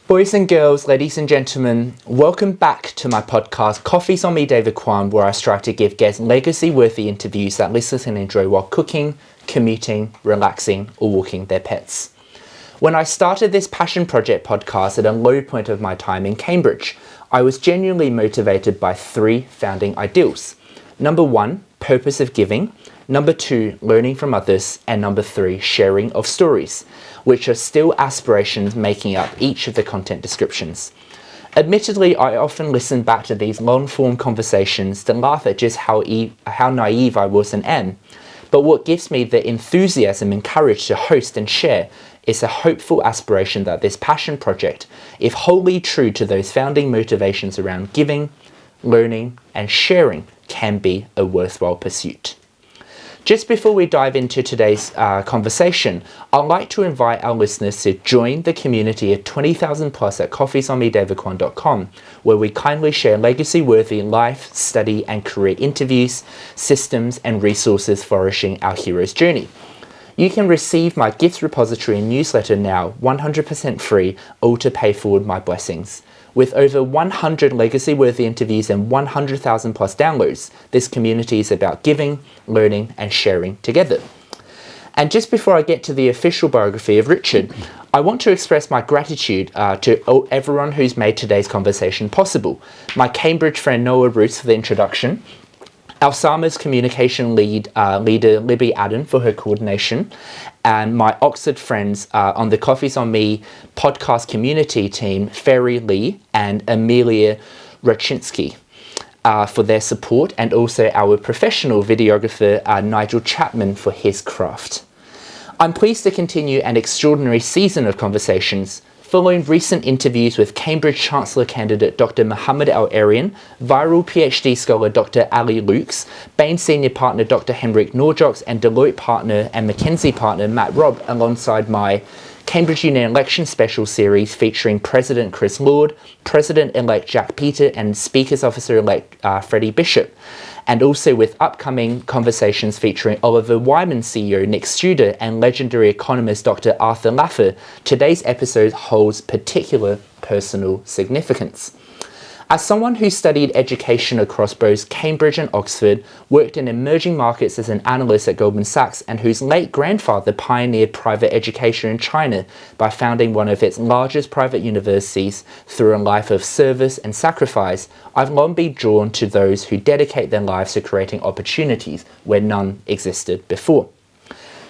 Boys and girls, ladies and gentlemen, welcome back to my podcast, Coffee's on me, David Quan, where I strive to give guests legacy-worthy interviews that listeners can enjoy while cooking, commuting, relaxing, or walking their pets. When I started this Passion Project podcast at a low point of my time in Cambridge, I was genuinely motivated by three founding ideals. Number one, purpose of giving. Number two, learning from others. And number three, sharing of stories, which are still aspirations making up each of the content descriptions. Admittedly, I often listen back to these long-form conversations to laugh at just how naive I was and am. But what gives me the enthusiasm and courage to host and share is a hopeful aspiration that this passion project, if wholly true to those founding motivations around giving, learning, and sharing, can be a worthwhile pursuit. Just before we dive into today's conversation, I'd like to invite our listeners to join the community of 20,000 plus at coffeesonmedavidquan.com, where we kindly share legacy-worthy life, study, and career interviews, systems, and resources flourishing our hero's journey. You can receive my gifts repository and newsletter now 100% free, all to pay forward my blessings. With over 100 legacy-worthy interviews and 100,000 plus downloads, this community is about giving, learning, and sharing together. And just before I get to the official biography of Richard, I want to express my gratitude to everyone who's made today's conversation possible. My Cambridge friend Noah Roots for the introduction, Alsama's communication leader Libby Adam for her coordination, and my Oxford friends on the Coffees on Me podcast community team, Ferry Lee and Amelia Rachinsky, for their support, and also our professional videographer Nigel Chapman for his craft. I'm pleased to continue an extraordinary season of conversations following recent interviews with Cambridge Chancellor candidate Dr. Mohammed Khair, viral PhD scholar Dr. Ali Lukes, Bain Senior Partner Dr. Henrik Norjoks, and Deloitte Partner and McKinsey Partner Matt Robb, alongside my Cambridge Union Election Special Series featuring President Chris Lord, President-elect Jack Peter, and Speakers Officer-elect Freddie Bishop. And also with upcoming conversations featuring Oliver Wyman CEO Nick Studer and legendary economist Dr. Arthur Laffer, today's episode holds particular personal significance. As someone who studied education across both Cambridge and Oxford, worked in emerging markets as an analyst at Goldman Sachs, and whose late grandfather pioneered private education in China by founding one of its largest private universities through a life of service and sacrifice, I've long been drawn to those who dedicate their lives to creating opportunities where none existed before.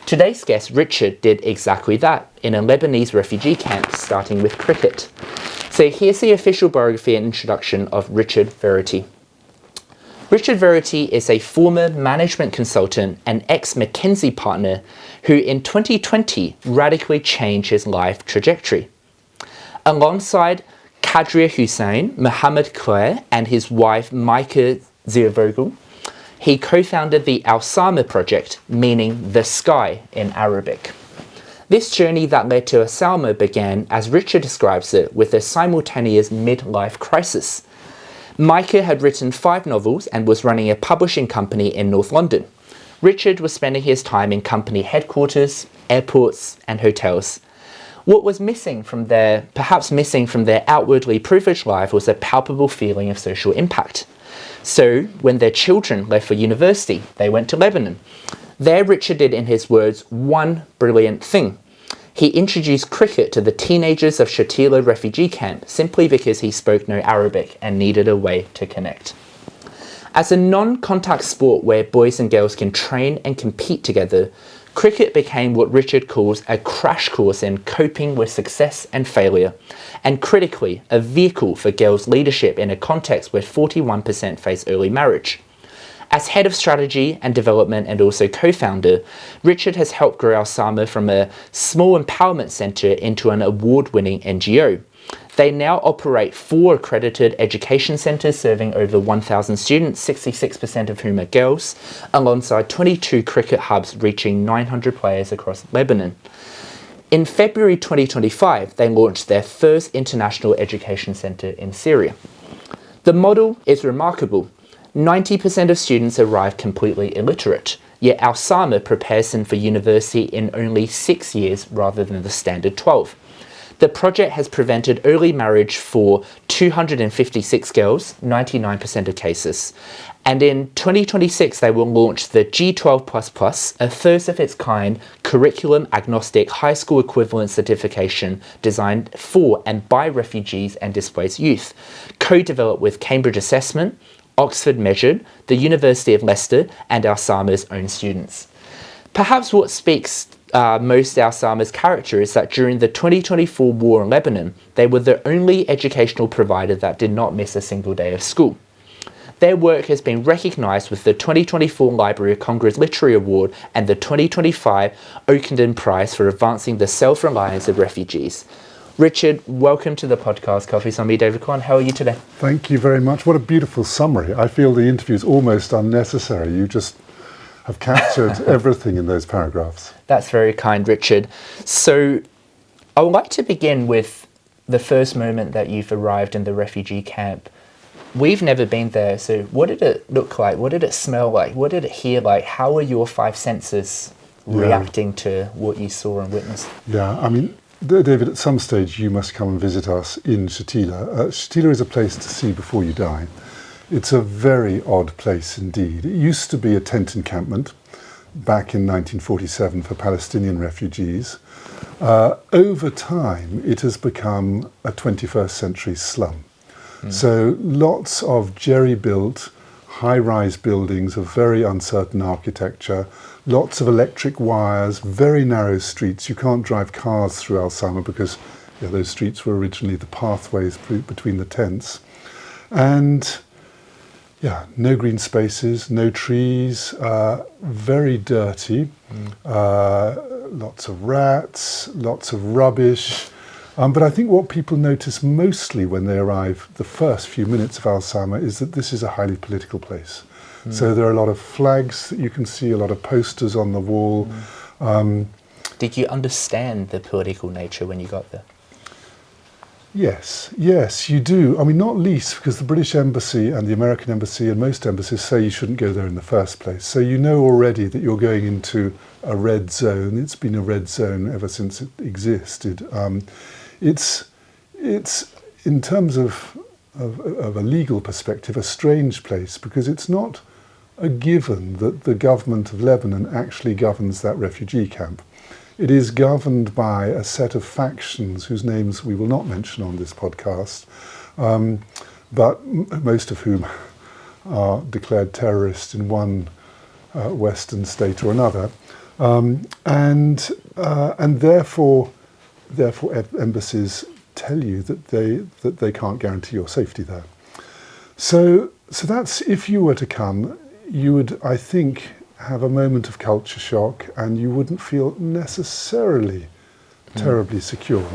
Today's guest, Richard, did exactly that in a Lebanese refugee camp, starting with cricket. So here's the official biography and introduction of Richard Verity. Richard Verity is a former management consultant and ex-McKinsey partner who in 2020 radically changed his life trajectory. Alongside Kadria Hussein, Mohammed Khair, and his wife Micah Ziervogel, he co-founded the Alsama Project, meaning the sky in Arabic. This journey that led to Alsama began, as Richard describes it, with a simultaneous midlife crisis. Micah had written 5 novels and was running a publishing company in North London. Richard was spending his time in company headquarters, airports, and hotels. What was perhaps missing from their outwardly privileged life was a palpable feeling of social impact. So, when their children left for university, they went to Lebanon. There, Richard did, in his words, one brilliant thing. He introduced cricket to the teenagers of Shatila refugee camp simply because he spoke no Arabic and needed a way to connect. As a non-contact sport where boys and girls can train and compete together, cricket became what Richard calls a crash course in coping with success and failure, and critically, a vehicle for girls' leadership in a context where 41% face early marriage. As head of strategy and development and also co-founder, Richard has helped grow Alsama from a small empowerment center into an award-winning NGO. They now operate 4 accredited education centers serving over 1,000 students, 66% of whom are girls, alongside 22 cricket hubs reaching 900 players across Lebanon. In February 2025, they launched their first international education center in Syria. The model is remarkable. 90% of students arrive completely illiterate, yet Alsama prepares them for university in only 6 years rather than the standard 12. The project has prevented early marriage for 256 girls, 99% of cases. And in 2026, they will launch the G12++, a first of its kind curriculum agnostic high school equivalent certification designed for and by refugees and displaced youth, co-developed with Cambridge Assessment, Oxford Measured, the University of Leicester, and Alsama's own students. Perhaps what speaks most Alsama's character is that during the 2024 war in Lebanon, they were the only educational provider that did not miss a single day of school. Their work has been recognised with the 2024 Library of Congress Literary Award and the 2025 Oakenden Prize for advancing the self-reliance of refugees. Richard, welcome to the podcast, Coffees on Me, David Quan. How are you today? Thank you very much. What a beautiful summary. I feel the interview is almost unnecessary. You just have captured everything in those paragraphs. That's very kind, Richard. So I would like to begin with the first moment that you've arrived in the refugee camp. We've never been there, so what did it look like? What did it smell like? What did it hear like? How were your five senses reacting to what you saw and witnessed? Yeah, I mean, David, at some stage you must come and visit us in Shatila. Shatila is a place to see before you die. It's a very odd place indeed. It used to be a tent encampment back in 1947 for Palestinian refugees. Over time, it has become a 21st century slum. So lots of jerry-built, high-rise buildings of very uncertain architecture, lots of electric wires, very narrow streets. You can't drive cars through Alsama because those streets were originally the pathways between the tents. And no green spaces, no trees, very dirty, lots of rats, lots of rubbish. But I think what people notice mostly when they arrive the first few minutes of Alsama is that this is a highly political place. So there are a lot of flags that you can see, a lot of posters on the wall. Did you understand the political nature when you got there? Yes, you do. I mean, not least because the British Embassy and the American Embassy and most embassies say you shouldn't go there in the first place. So you know already that you're going into a red zone. It's been a red zone ever since it existed. It's in terms of a legal perspective, a strange place because it's not a given that the government of Lebanon actually governs that refugee camp. It is governed by a set of factions whose names we will not mention on this podcast, but most of whom are declared terrorists in one Western state or another, and therefore embassies tell you that they can't guarantee your safety there. So that's, if you were to come, you would, I think, have a moment of culture shock and you wouldn't feel necessarily terribly secure.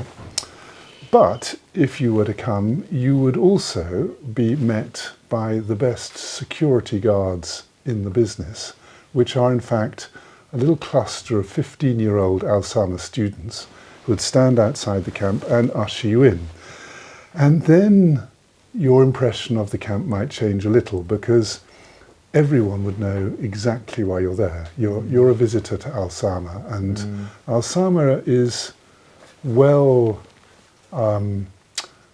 But if you were to come, you would also be met by the best security guards in the business, which are in fact a little cluster of 15-year-old Alsama students who would stand outside the camp and usher you in. And then your impression of the camp might change a little because everyone would know exactly why you're there. You're a visitor to Alsama, and Alsama is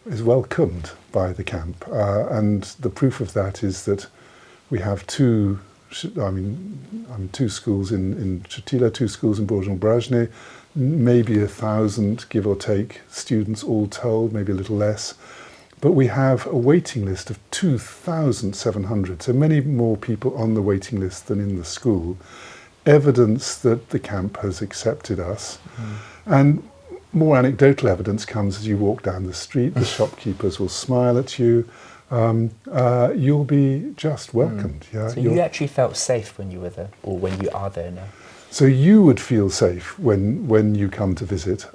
welcomed by the camp, and the proof of that is that we have two schools in Shatila, two schools in Bourg-en-Bragne, maybe 1,000, give or take, students all told, maybe a little less. But we have a waiting list of 2,700, so many more people on the waiting list than in the school. Evidence that the camp has accepted us. And more anecdotal evidence comes as you walk down the street. The shopkeepers will smile at you. You'll be just welcomed. Yeah? So you actually felt safe when you were there, or when you are there now? So you would feel safe when you come to visit.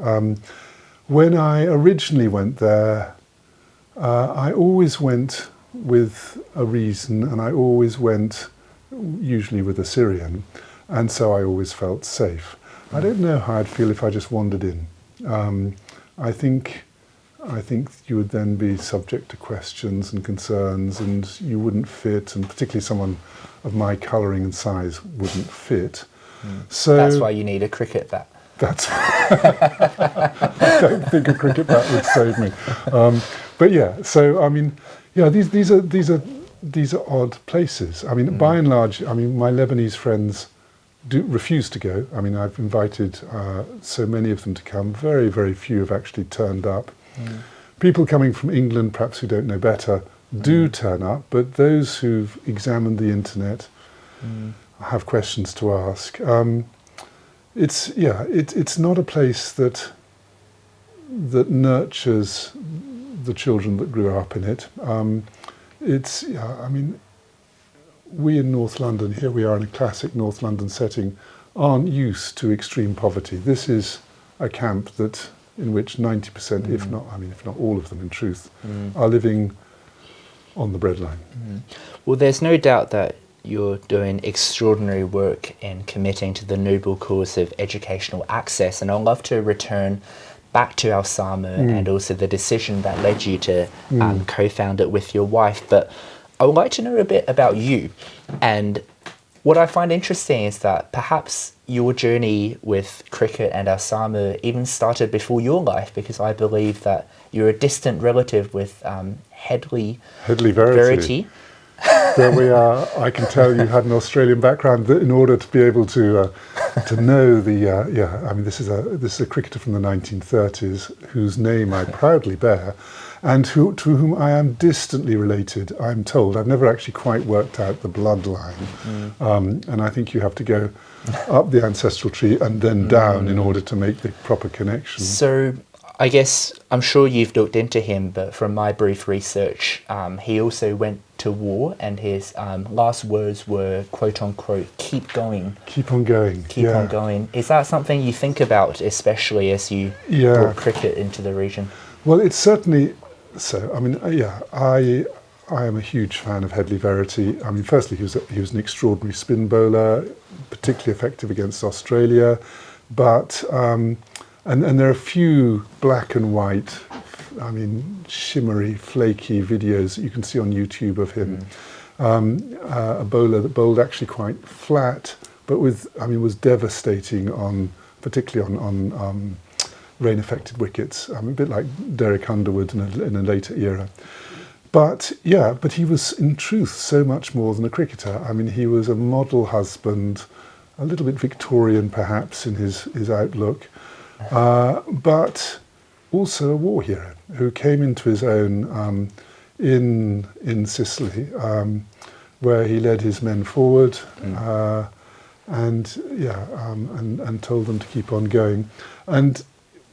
When I originally went there, I always went with a reason, and I always went usually with a Syrian, and so I always felt safe. I don't know how I'd feel if I just wandered in. I think you would then be subject to questions and concerns, and you wouldn't fit, and particularly someone of my colouring and size wouldn't fit. So that's why you need a cricket bat. That's. I don't think a cricket bat would save me. But yeah, so I mean, yeah, these are odd places. I mean, by and large, I mean, my Lebanese friends do refuse to go. I mean, I've invited so many of them to come. Very, very few have actually turned up. People coming from England, perhaps who don't know better, do turn up, but those who've examined the internet have questions to ask. It's not a place that nurtures the children that grew up in it. I mean, we in North London, here we are in a classic North London setting, aren't used to extreme poverty. This is a camp in which 90%, if not all of them in truth, are living on the breadline. Well, there's no doubt that you're doing extraordinary work in committing to the noble cause of educational access, and I'd love to return back to Alsama and also the decision that led you to co-found it with your wife. But I would like to know a bit about you, and what I find interesting is that perhaps your journey with cricket and Alsama even started before your life, because I believe that you're a distant relative with Hedley Verity. There we are. I can tell you had an Australian background in order to be able to know the. I mean, this is a cricketer from the 1930s whose name I proudly bear, and to whom I am distantly related. I'm told. I've never actually quite worked out the bloodline, and I think you have to go up the ancestral tree and then down in order to make the proper connection. So, I guess I'm sure you've looked into him, but from my brief research, he also went to war, and his last words were, quote unquote, keep going. Keep on going. Keep on going. Is that something you think about, especially as you brought cricket into the region? Well, it's certainly so. I mean, I am a huge fan of Hedley Verity. I mean, firstly, he was an extraordinary spin bowler, particularly effective against Australia, but and there are a few black and white, I mean, shimmery, flaky videos that you can see on YouTube of him. A bowler that bowled actually quite flat, but was devastating particularly on rain-affected wickets. A bit like Derek Underwood in a later era. But he was in truth so much more than a cricketer. I mean, he was a model husband, a little bit Victorian perhaps in his outlook, but also a war hero who came into his own in Sicily, where he led his men forward and told them to keep on going. And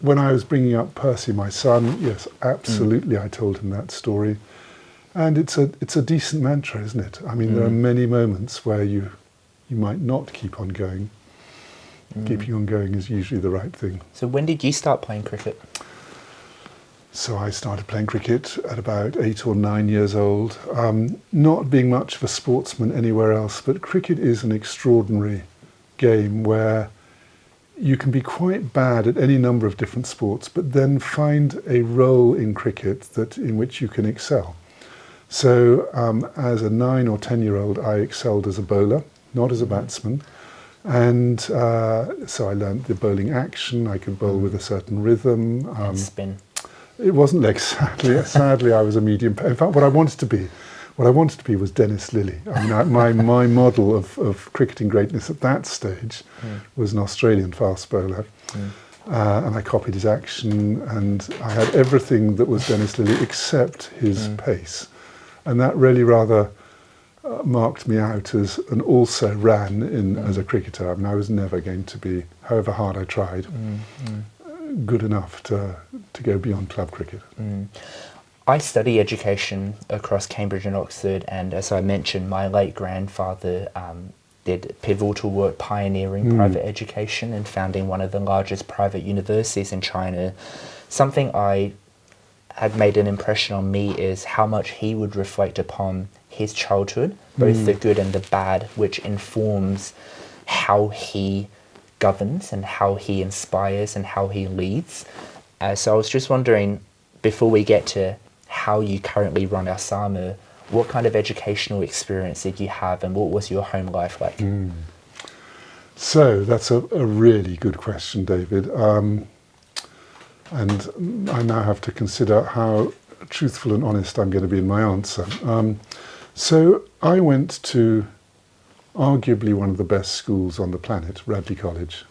when I was bringing up Percy, my son, yes, absolutely, I told him that story. And it's a decent mantra, isn't it? I mean, there are many moments where you might not keep on going. Keeping on going is usually the right thing. So when did you start playing cricket? So I started playing cricket at about 8 or 9 years old, not being much of a sportsman anywhere else, but cricket is an extraordinary game where you can be quite bad at any number of different sports, but then find a role in cricket in which you can excel. So as a 9 or 10-year-old, I excelled as a bowler, not as a batsman. And so I learned the bowling action. I could bowl with a certain rhythm. And spin. It wasn't leg, sadly. Sadly, I was a medium. In fact, what I wanted to be was Dennis Lillee. I mean, my model of cricketing greatness at that stage was an Australian fast bowler. And I copied his action, and I had everything that was Dennis Lillee except his pace. And that really rather marked me out and also ran as a cricketer. I mean, I was never going to be, however hard I tried, good enough to go beyond club cricket. I study education across Cambridge and Oxford, and as I mentioned, my late grandfather did pivotal work pioneering private education and founding one of the largest private universities in China. Something I had made an impression on me is how much he would reflect upon his childhood, both the good and the bad, which informs how he governs and how he inspires and how he leads. So I was just wondering, before we get to how you currently run Alsama, what kind of educational experience did you have, and what was your home life like? So that's a really good question, David. And I now have to consider how truthful and honest I'm going to be in my answer. So I went to arguably one of the best schools on the planet, Radley College.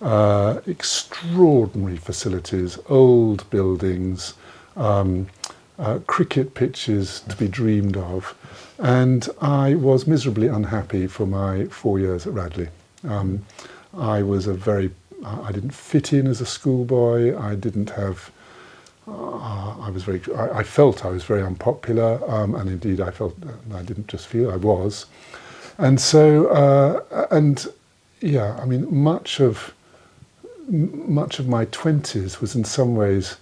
Extraordinary facilities, old buildings, cricket pitches to be dreamed of. And I was miserably unhappy for my 4 years at Radley. I didn't fit in as a schoolboy. I felt I was very unpopular, and indeed I didn't just feel, I was. And so, much of my 20s was in some ways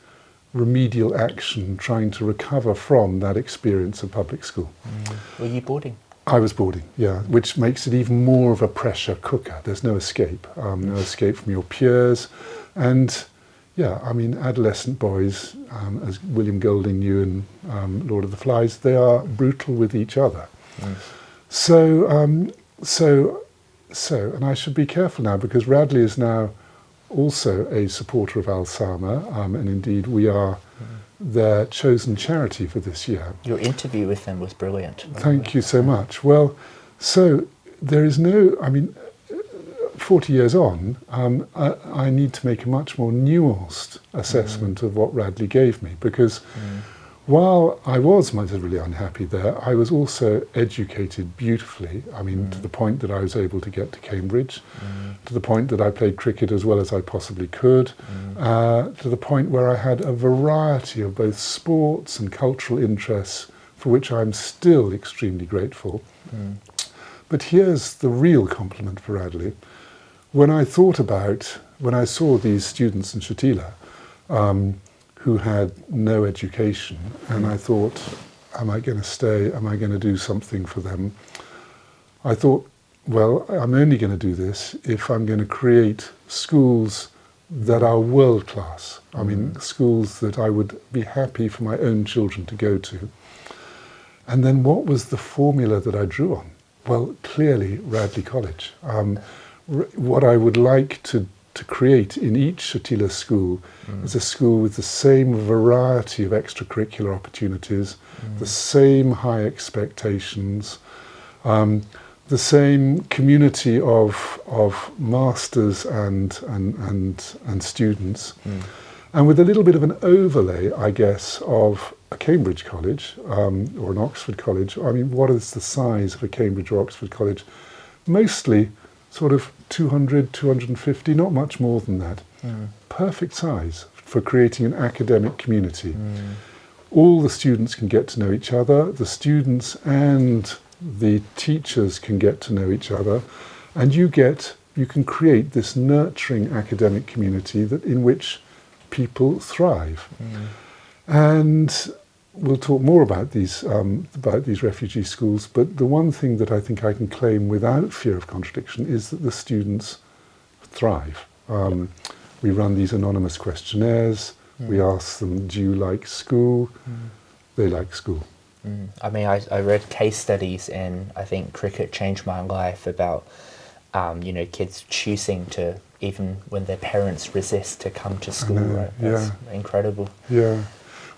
remedial action, trying to recover from that experience of public school. Were you boarding? I was boarding, yeah, which makes it even more of a pressure cooker. There's no escape from your peers. And yeah, I mean, adolescent boys, as William Golding knew in Lord of the Flies, they are brutal with each other. So, and I should be careful now because Radley is now also a supporter of Alsama, and indeed we are their chosen charity for this year. Your interview with them was brilliant. Thank you so much. Well, so there is 40 years on, I need to make a much more nuanced assessment of what Radley gave me, because while I was really unhappy there, I was also educated beautifully. I mean, to the point that I was able to get to Cambridge, to the point that I played cricket as well as I possibly could, to the point where I had a variety of both sports and cultural interests for which I'm still extremely grateful. But here's the real compliment for Radley. When I saw these students in Shatila, who had no education, and I thought, am I going to stay? Am I going to do something for them? I thought, well, I'm only going to do this if I'm going to create schools that are world class. I mean, schools that I would be happy for my own children to go to. And then what was the formula that I drew on? Well, clearly Radley College. What I would like to create in each Shatila school is a school with the same variety of extracurricular opportunities, the same high expectations, the same community of masters and students, and with a little bit of an overlay, I guess, of a Cambridge college or an Oxford college. I mean, what is the size of a Cambridge or Oxford college? Mostly sort of 200, 250, not much more than that. Perfect size for creating an academic community. All the students can get to know each other, the students and the teachers can get to know each other, and you can create this nurturing academic community in which people thrive. And we'll talk more about these refugee schools, but the one thing that I think I can claim without fear of contradiction is that the students thrive. We run these anonymous questionnaires, we ask them, do you like school? They like school. I mean, I read case studies in, I think, Cricket Changed My Life about, kids choosing to, even when their parents resist, to come to school, right? That's incredible. Yeah.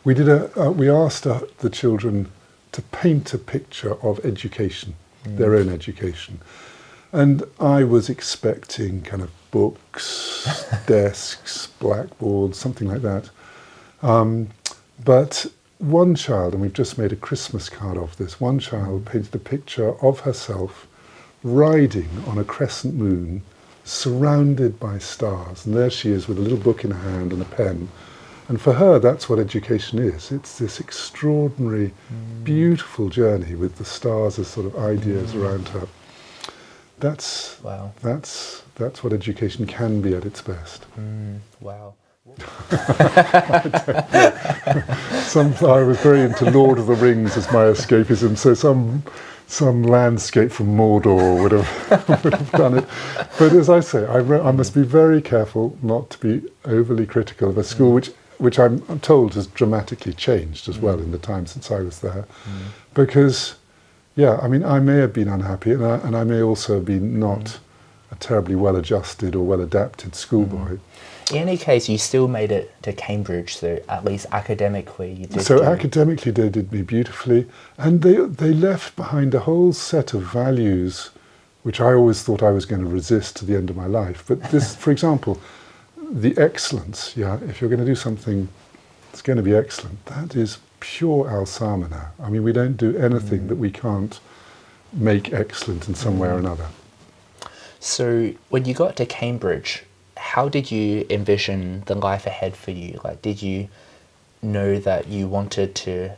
We asked the children to paint a picture of education, their own education. And I was expecting kind of books, desks, blackboards, something like that. But one child, and we've just made a Christmas card of this, one child painted a picture of herself riding on a crescent moon, surrounded by stars. And there she is with a little book in her hand and a pen. And for her, that's what education is. It's this extraordinary, beautiful journey with the stars as sort of ideas around her. That's what education can be at its best. Wow. I was very into Lord of the Rings as my escapism, so some landscape from Mordor would have done it. But as I say, I must be very careful not to be overly critical of a school which I'm told has dramatically changed as well in the time since I was there. Because, I mean, I may have been unhappy and I may also have been not a terribly well-adjusted or well-adapted schoolboy. In any case, you still made it to Cambridge, so at least academically you did. So academically they did me beautifully, and they left behind a whole set of values which I always thought I was going to resist to the end of my life. But this, for example, the excellence, if you're going to do something that's going to be excellent, that is pure Alsama now. I mean, we don't do anything that we can't make excellent in some way or another. So when you got to Cambridge, how did you envision the life ahead for you? Like, did you know that you wanted to,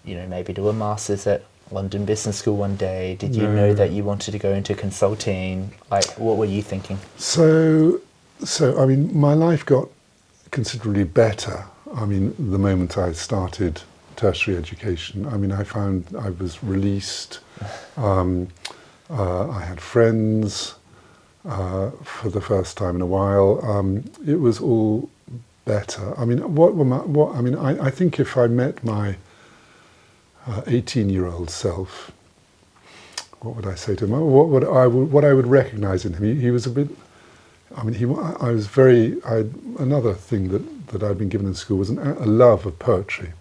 maybe do a master's at London Business School one day? Did you know that you wanted to go into consulting? Like, what were you thinking? So I mean, my life got considerably better. I mean, the moment I started tertiary education, I mean, I found I was released. I had friends for the first time in a while. It was all better. I mean, I think if I met my 18-year-old self, what would I say to him? What I would recognise in him? He was a bit. I mean, another thing that I'd been given in school was a love of poetry.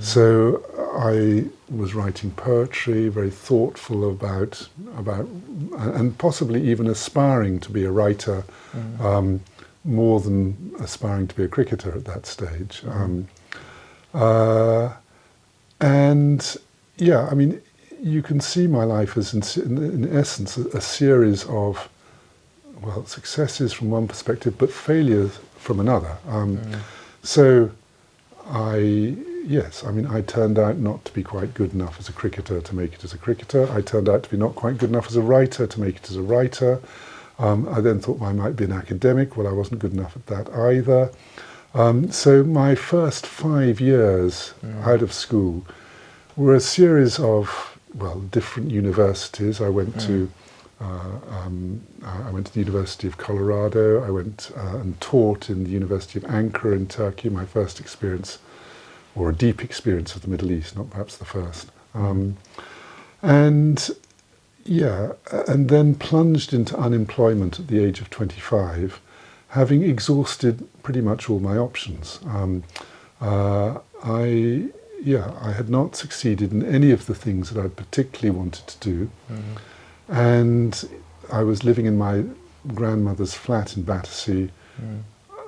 So I was writing poetry, very thoughtful about, and possibly even aspiring to be a writer, more than aspiring to be a cricketer at that stage. And I mean, you can see my life as, in essence, a series of, successes from one perspective, but failures from another. So I turned out not to be quite good enough as a cricketer to make it as a cricketer. I turned out to be not quite good enough as a writer to make it as a writer. I then thought I might be an academic. Well, I wasn't good enough at that either. So my first 5 years out of school were a series of, different universities. I went to the University of Colorado. I went and taught in the University of Ankara in Turkey, my first experience, or a deep experience of the Middle East, not perhaps the first. And then plunged into unemployment at the age of 25, having exhausted pretty much all my options. I had not succeeded in any of the things that I particularly wanted to do. And I was living in my grandmother's flat in Battersea,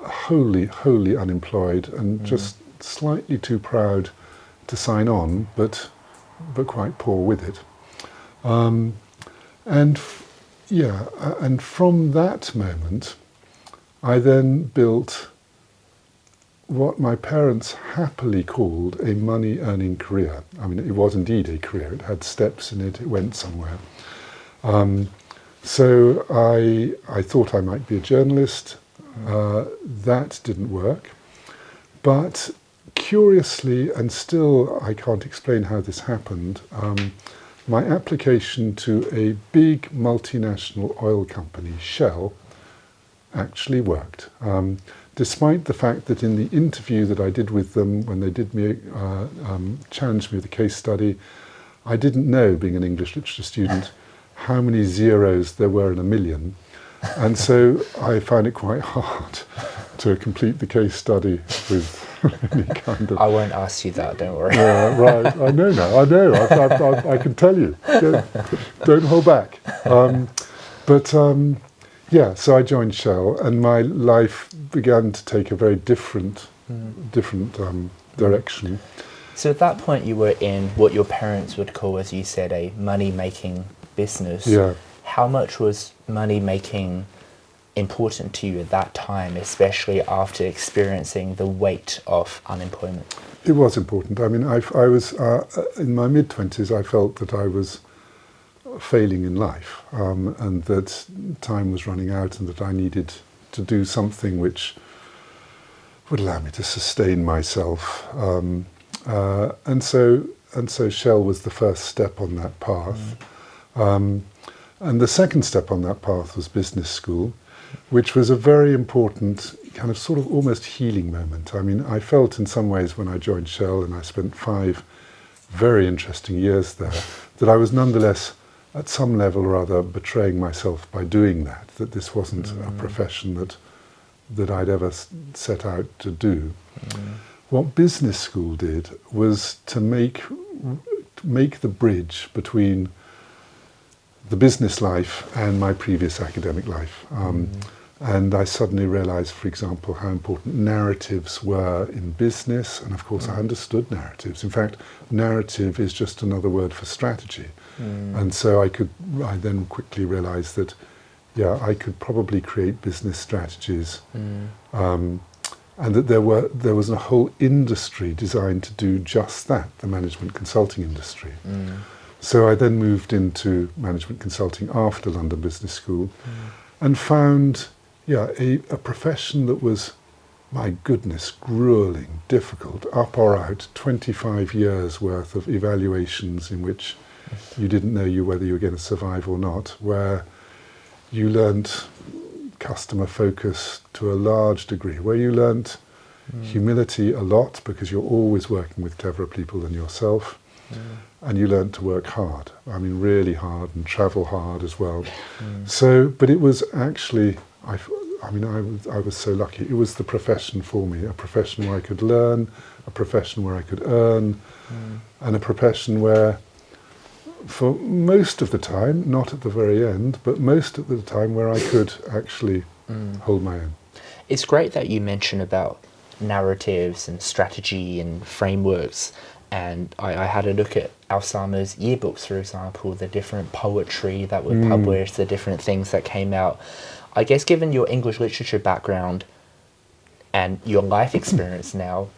wholly unemployed, and just slightly too proud to sign on, but quite poor with it. And from that moment, I then built what my parents happily called a money-earning career. I mean, it was indeed a career. It had steps in it. It went somewhere. So I thought I might be a journalist. That didn't work. But curiously, and still I can't explain how this happened, my application to a big multinational oil company, Shell, actually worked. Despite the fact that in the interview that I did with them, when they did me challenged me with a case study, I didn't know, being an English literature student, how many zeros there were in a million. And so I found it quite hard to complete the case study with any kind of... I won't ask you that, don't worry. Yeah, right. I know now. I know. I can tell you. Don't hold back. So I joined Shell, and my life began to take a very different direction. So at that point, you were in what your parents would call, as you said, a money-making business. Yeah. How much was money-making important to you at that time, especially after experiencing the weight of unemployment? It was important. I mean, I was in my mid-20s. I felt that I was failing in life, and that time was running out, and that I needed to do something which would allow me to sustain myself. And so Shell was the first step on that path. And the second step on that path was business school, which was a very important kind of sort of almost healing moment. I mean, I felt in some ways when I joined Shell, and I spent 5 very interesting years there, that I was nonetheless at some level or other betraying myself by doing that, that this wasn't a profession that I'd ever set out to do. What business school did was to make the bridge between the business life and my previous academic life. And I suddenly realized, for example, how important narratives were in business. And of course, I understood narratives. In fact, narrative is just another word for strategy. And so I then quickly realized that, yeah, I could probably create business strategies. And that there was a whole industry designed to do just that, the management consulting industry. So I then moved into management consulting after London Business School and found a profession that was, my goodness, grueling, difficult, up or out, 25 years worth of evaluations in which you didn't know whether you were going to survive or not, where you learnt customer focus to a large degree, where you learnt humility a lot because you're always working with cleverer people than yourself, and you learnt to work hard. I mean, really hard, and travel hard as well. So, but it was actually, I was so lucky. It was the profession for me, a profession where I could learn, a profession where I could earn, and a profession where, for most of the time, not at the very end, but most of the time where I could actually hold my own. It's great that you mention about narratives and strategy and frameworks. And I had a look at Alsama's yearbooks, for example, the different poetry that were published, the different things that came out. I guess given your English literature background and your life experience now,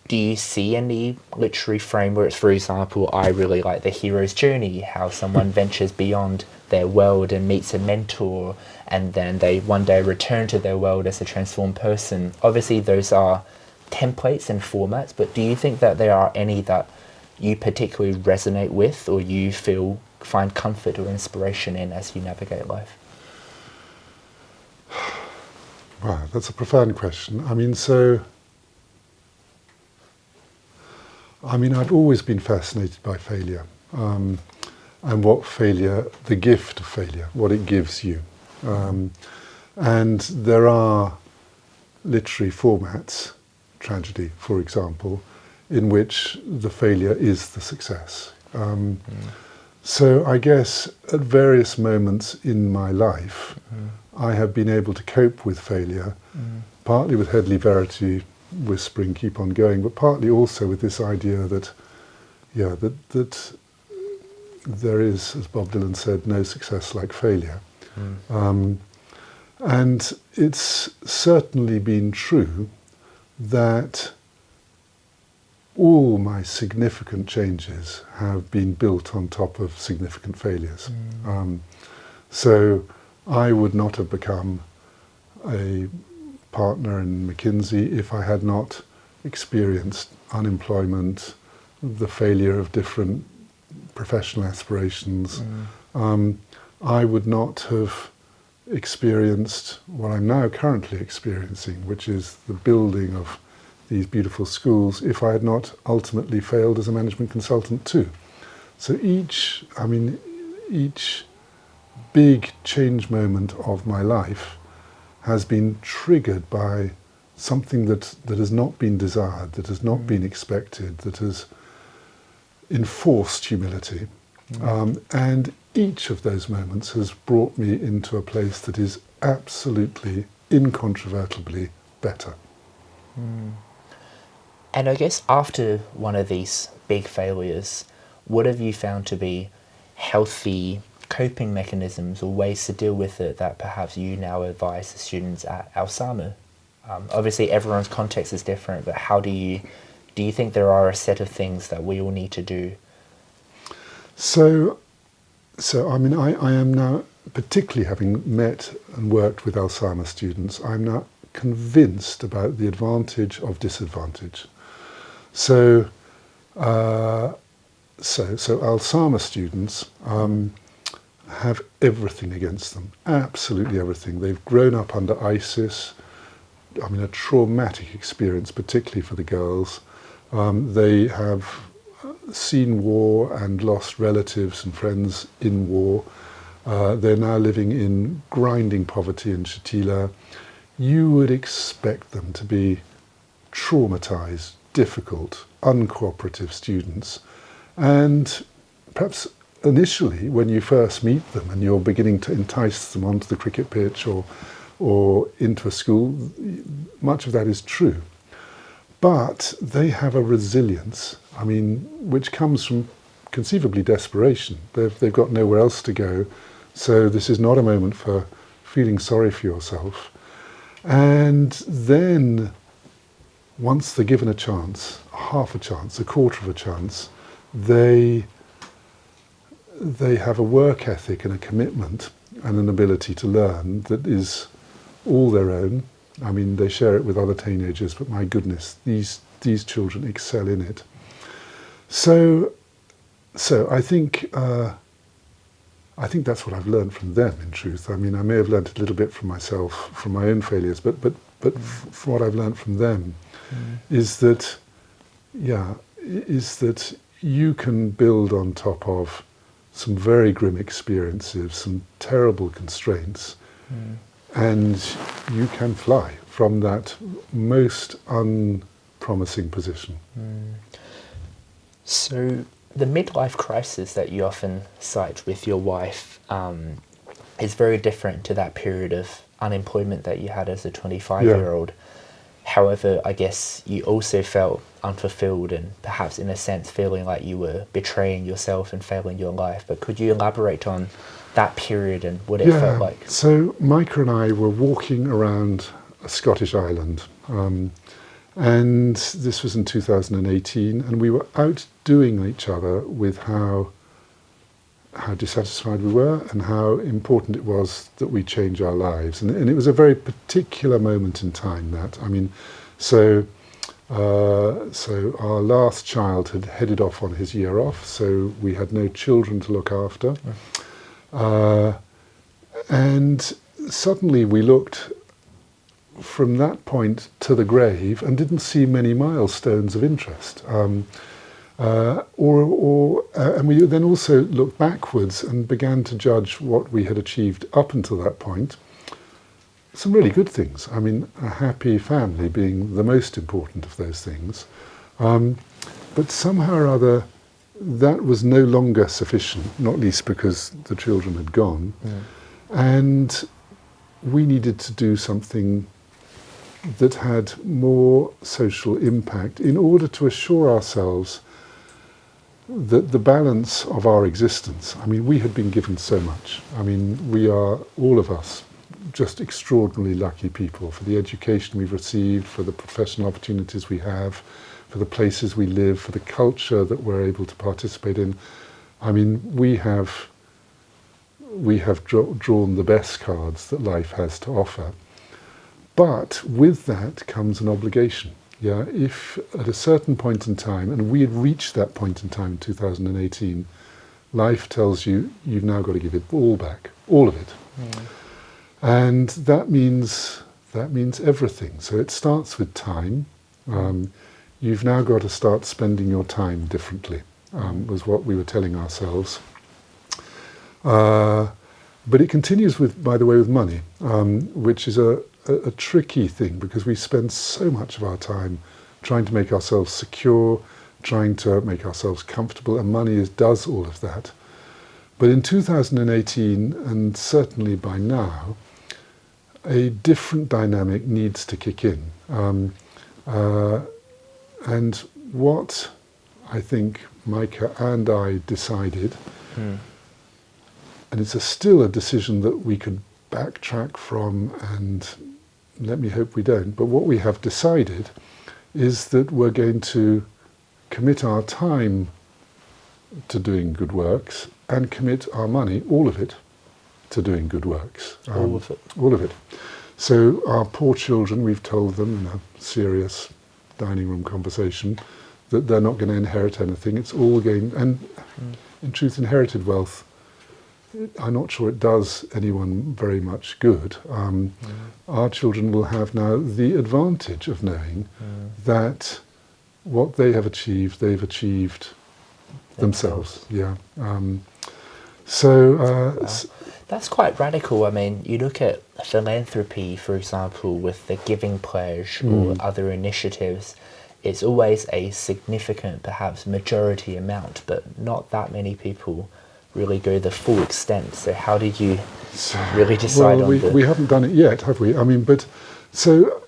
do you see any literary frameworks? For example, I really like The Hero's Journey, how someone ventures beyond their world and meets a mentor, and then they one day return to their world as a transformed person. Obviously, those are templates and formats, but do you think that there are any that you particularly resonate with or you find comfort or inspiration in as you navigate life? Wow, that's a profound question. I've always been fascinated by failure, and what failure, the gift of failure, what it gives you. And there are literary formats, tragedy, for example, in which the failure is the success. So I guess at various moments in my life, I have been able to cope with failure, partly with Richard Verity whispering, keep on going, but partly also with this idea that, that there is, as Bob Dylan said, no success like failure. And it's certainly been true that all my significant changes have been built on top of significant failures. So I would not have become a partner in McKinsey if I had not experienced unemployment, the failure of different professional aspirations. I would not have experienced what I'm now currently experiencing, which is the building of these beautiful schools, if I had not ultimately failed as a management consultant too. So each big change moment of my life has been triggered by something that has not been desired, that has not been expected, that has enforced humility. And each of those moments has brought me into a place that is absolutely, incontrovertibly better. And I guess after one of these big failures, what have you found to be healthy coping mechanisms or ways to deal with it that perhaps you now advise the students at Alsama? Obviously everyone's context is different, but how do you think there are a set of things that we all need to do? So I am now, particularly having met and worked with Alsama students, I'm now convinced about the advantage of disadvantage. So Alsama students have everything against them, absolutely everything. They've grown up under ISIS, a traumatic experience, particularly for the girls. They have seen war and lost relatives and friends in war. They're now living in grinding poverty in Shatila. You would expect them to be traumatized, difficult, uncooperative students. And perhaps initially, when you first meet them and you're beginning to entice them onto the cricket pitch or into a school, much of that is true. But they have a resilience, which comes from conceivably desperation. They've got nowhere else to go, so this is not a moment for feeling sorry for yourself. And then, once they're given a chance, half a chance, a quarter of a chance, they have a work ethic and a commitment and an ability to learn that is all their own. They share it with other teenagers, but my goodness, these children excel in it. So I think that's what I've learned from them, in truth. I may have learned a little bit from myself, from my own failures, but from what I've learned from them is that you can build on top of some very grim experiences, some terrible constraints, and you can fly from that most unpromising position. So the midlife crisis that you often cite with your wife is very different to that period of unemployment that you had as a 25-year-old. However, I guess you also felt unfulfilled and perhaps in a sense feeling like you were betraying yourself and failing your life. But could you elaborate on that period and what it felt like? So Micah and I were walking around a Scottish island, and this was in 2018, and we were outdoing each other with how dissatisfied we were and how important it was that we change our lives. And it was a very particular moment in time that, so our last child had headed off on his year off, so we had no children to look after. And suddenly we looked from that point to the grave and didn't see many milestones of interest. And we then also looked backwards and began to judge what we had achieved up until that point. Some really good things. A happy family being the most important of those things. But somehow or other, that was no longer sufficient, not least because the children had gone. And we needed to do something that had more social impact in order to assure ourselves that the balance of our existence, we had been given so much. We are, all of us, just extraordinarily lucky people for the education we've received, for the professional opportunities we have, for the places we live, for the culture that we're able to participate in. We have drawn the best cards that life has to offer. But with that comes an obligation. If at a certain point in time, and we had reached that point in time in 2018, life tells you you've now got to give it all back, all of it. And that means everything. So it starts with time. You've now got to start spending your time differently, was what we were telling ourselves. But it continues by the way, with money, which is a tricky thing because we spend so much of our time trying to make ourselves secure, trying to make ourselves comfortable, and money does all of that. But in 2018, and certainly by now, a different dynamic needs to kick in. And what I think Micah and I decided, and it's still a decision that we could backtrack from, and let me hope we don't, but what we have decided is that we're going to commit our time to doing good works and commit our money, all of it, to doing good works. All of it? All of it. So our poor children, we've told them in a serious dining room conversation that they're not going to inherit anything. It's all going, and in truth, inherited wealth, I'm not sure it does anyone very much good. Our children will have now the advantage of knowing that what they have achieved, they've achieved themselves. Yeah. So Wow. That's quite radical. I mean, you look at philanthropy, for example, with the Giving Pledge or other initiatives, it's always a significant, perhaps majority amount, but not that many people really go the full extent. So how did you really decide on we haven't done it yet, have we? I mean, but so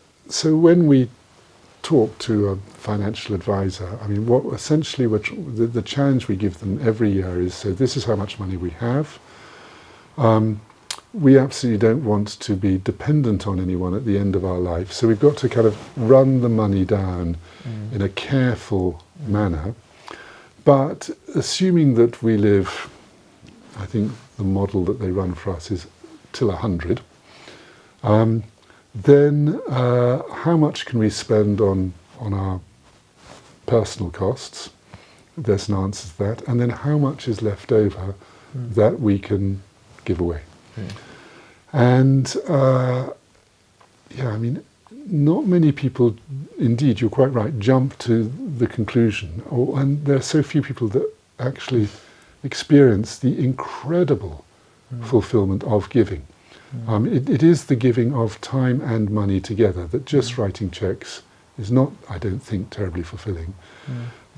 when we talk to a financial advisor, I mean, what essentially the challenge we give them every year is, so this is how much money we have. We absolutely don't want to be dependent on anyone at the end of our life. So we've got to kind of run the money down in a careful manner. But assuming that we live, I think the model that they run for us is till 100, then how much can we spend on our personal costs? There's an answer to that. And then how much is left over that we can give away? And I mean, not many people, indeed, you're quite right, jump to the conclusion, and there are so few people that actually experience the incredible fulfillment of giving. It is the giving of time and money together, that just writing checks is not, I don't think, terribly fulfilling.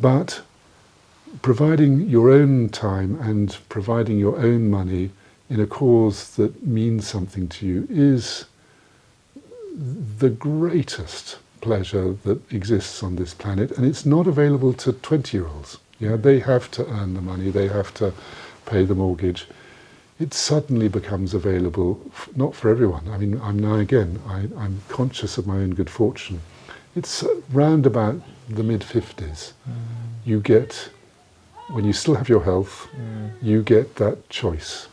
But providing your own time and providing your own money in a cause that means something to you is the greatest pleasure that exists on this planet, and it's not available to 20-year-olds. Yeah, they have to earn the money, they have to pay the mortgage. It suddenly becomes available, not for everyone. I mean, I'm conscious of my own good fortune. It's round about the mid-50s. You get, when you still have your health, you get that choice.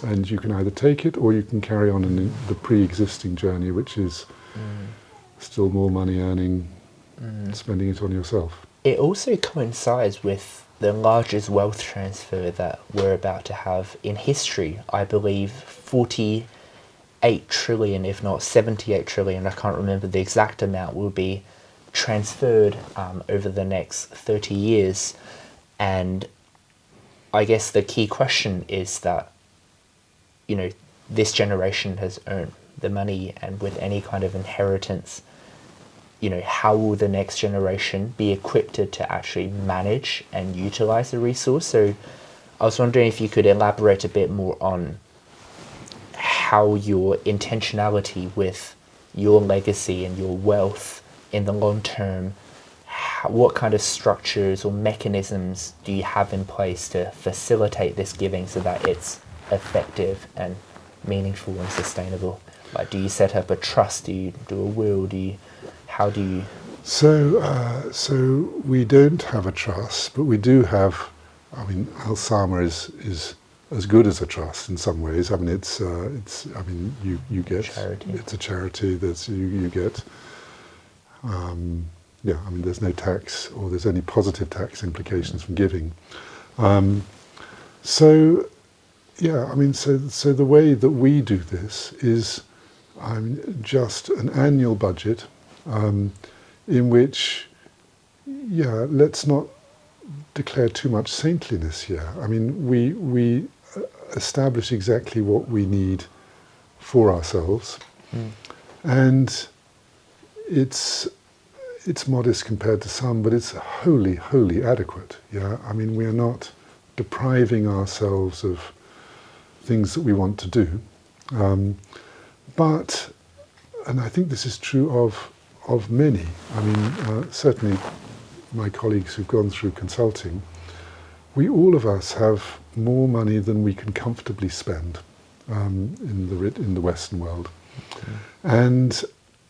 And you can either take it or you can carry on in the pre-existing journey, which is still more money earning, spending it on yourself. It also coincides with the largest wealth transfer that we're about to have in history. I believe 48 trillion, if not 78 trillion, I can't remember the exact amount, will be transferred over the next 30 years. And I guess the key question is that, you know, this generation has earned the money, and with any kind of inheritance, you know, how will the next generation be equipped to actually manage and utilize the resource? So I was wondering if you could elaborate a bit more on how your intentionality with your legacy and your wealth in the long term, what kind of structures or mechanisms do you have in place to facilitate this giving so that it's effective and meaningful and sustainable? Like, do you set up a trust? Do you do a will? How do you? So we don't have a trust, but we do have. I mean, Alsama is as good as a trust in some ways. I mean, it's. I mean, you get. Charity. It's a charity. That's you get. Yeah, I mean, there's no tax, or there's only positive tax implications from giving. So, yeah, I mean, so the way that we do this is just an annual budget in which, yeah, let's not declare too much saintliness here. I mean, we establish exactly what we need for ourselves, and it's modest compared to some, but it's wholly adequate. Yeah, I mean, we are not depriving ourselves of things that we want to do, but, and I think this is true of many. I mean, certainly my colleagues who've gone through consulting, we all of us have more money than we can comfortably spend in the Western world, and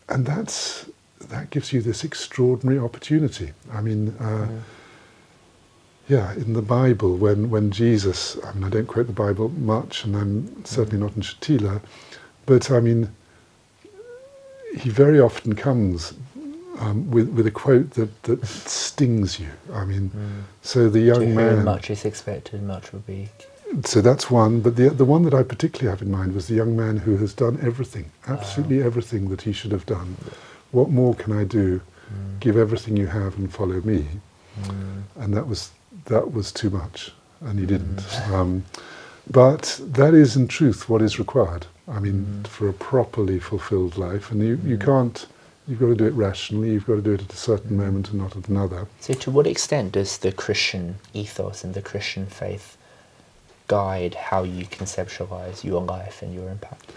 that gives you this extraordinary opportunity. I mean, yeah, in the Bible, when Jesus, I mean, I don't quote the Bible much, and I'm certainly not in Shatila, but I mean, he very often comes with a quote that stings you. I mean, so the young man... much is expected, much will be... So that's one, but the one that I particularly have in mind was the young man who has done everything, absolutely everything that he should have done. What more can I do? Give everything you have and follow me. And that was that was too much, and he didn't. But that is, in truth, what is required. I mean, for a properly fulfilled life, and you can't. You've got to do it rationally. You've got to do it at a certain moment and not at another. So, to what extent does the Christian ethos and the Christian faith guide how you conceptualize your life and your impact?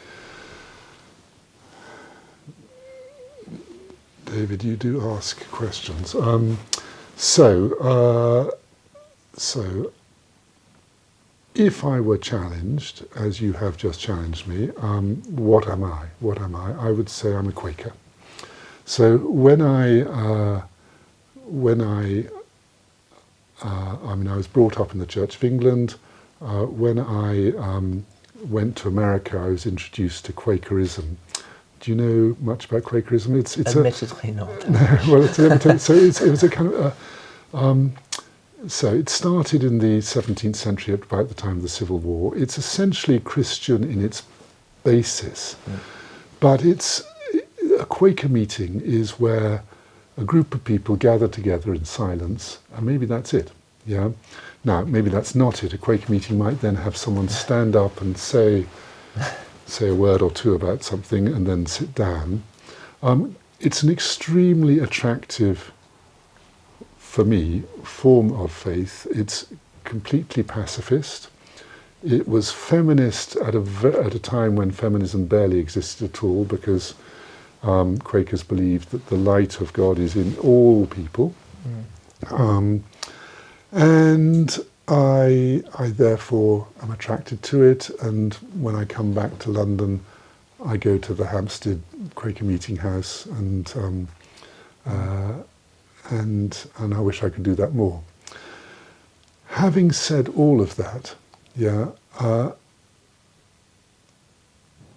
David, you do ask questions. So if I were challenged, as you have just challenged me, what am I? What am I? I would say I'm a Quaker. So when I was brought up in the Church of England. When I went to America, I was introduced to Quakerism. Do you know much about Quakerism? It's Admittedly not. Well, it's limited. So it was a kind of so it started in the 17th century, about the time of the Civil War. It's essentially Christian in its basis, but a Quaker meeting is where a group of people gather together in silence, and maybe that's it. Yeah. Now, maybe that's not it. A Quaker meeting might then have someone stand up and say a word or two about something and then sit down. It's an extremely attractive, for me, form of faith. It's completely pacifist. It was feminist at a time when feminism barely existed at all, because Quakers believed that the light of God is in all people. And I therefore am attracted to it, and when I come back to London, I go to the Hampstead Quaker Meeting House, and I wish I could do that more. Having said all of that,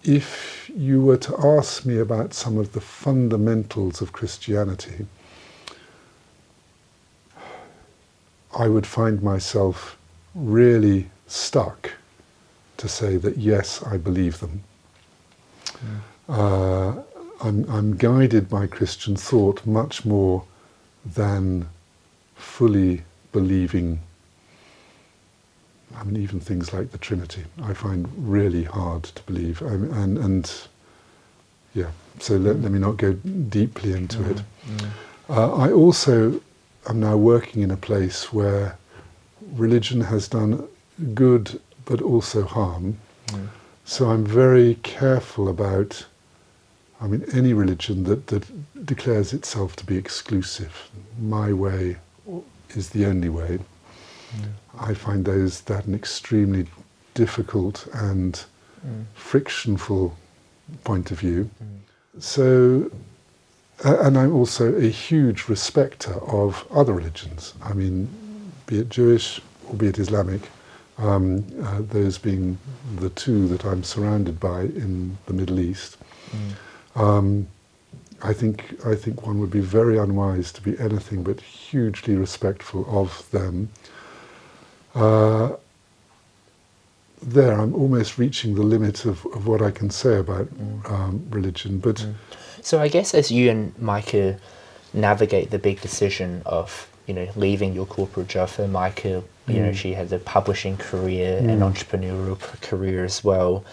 if you were to ask me about some of the fundamentals of Christianity, I would find myself really stuck to say that yes, I believe them. I'm guided by Christian thought much more than fully believing. I mean, even things like the Trinity, I find really hard to believe. So let me not go deeply into it. I also I'm now working in a place where religion has done good but also harm. So I'm very careful about, any religion that declares itself to be exclusive. My way is the only way. I find that an extremely difficult and frictionful point of view. So, and I'm also a huge respecter of other religions. Be it Jewish or be it Islamic, those being the two that I'm surrounded by in the Middle East. I think one would be very unwise to be anything but hugely respectful of them. There, I'm almost reaching the limit of what I can say about religion, but... So I guess as you and Micah navigate the big decision of, leaving your corporate job, for Micah, she has a publishing career, an entrepreneurial career as well.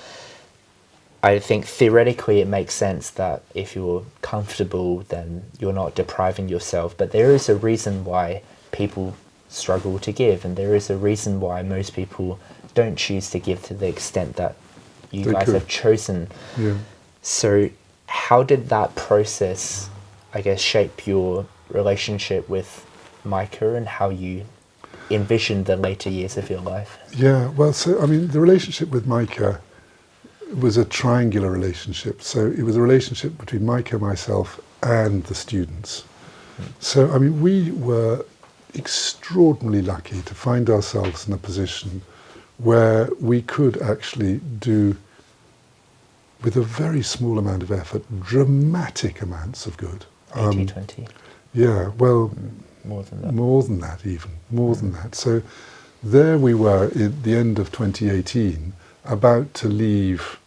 I think theoretically it makes sense that if you're comfortable, then you're not depriving yourself. But there is a reason why people struggle to give, and there is a reason why most people don't choose to give to the extent that you guys have chosen. So how did that process, I guess, shape your relationship with Micah and how you envisioned the later years of your life? Yeah, well, so, the relationship with Micah was a triangular relationship. So it was a relationship between Micah, myself, and the students. So, we were extraordinarily lucky to find ourselves in a position where we could actually do, with a very small amount of effort, dramatic amounts of good. 80-20. Yeah, well, more than that. More than that even, more than that. So there we were at the end of 2018, about to leave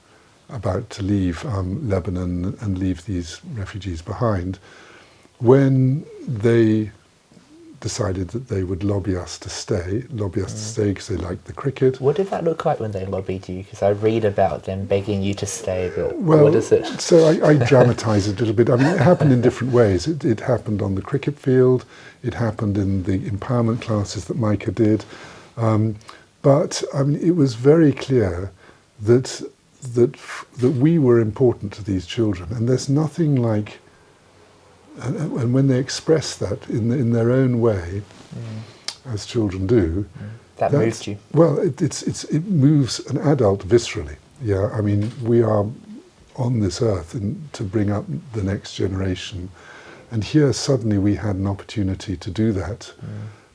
Lebanon and leave these refugees behind, when they decided that they would lobby us to stay because they liked the cricket. What did that look like when they lobbied you? Because I read about them begging you to stay, but Well, what is it? So I dramatise it a little bit. I mean, it happened in different ways. It happened on the cricket field. It happened in the empowerment classes that Micah did. But I mean, it was very clear that we were important to these children, and there's nothing like. And when they express that in their own way, as children do, that moved you. Well, it moves an adult viscerally. Yeah, I mean, we are on this earth to bring up the next generation, and here suddenly we had an opportunity to do that,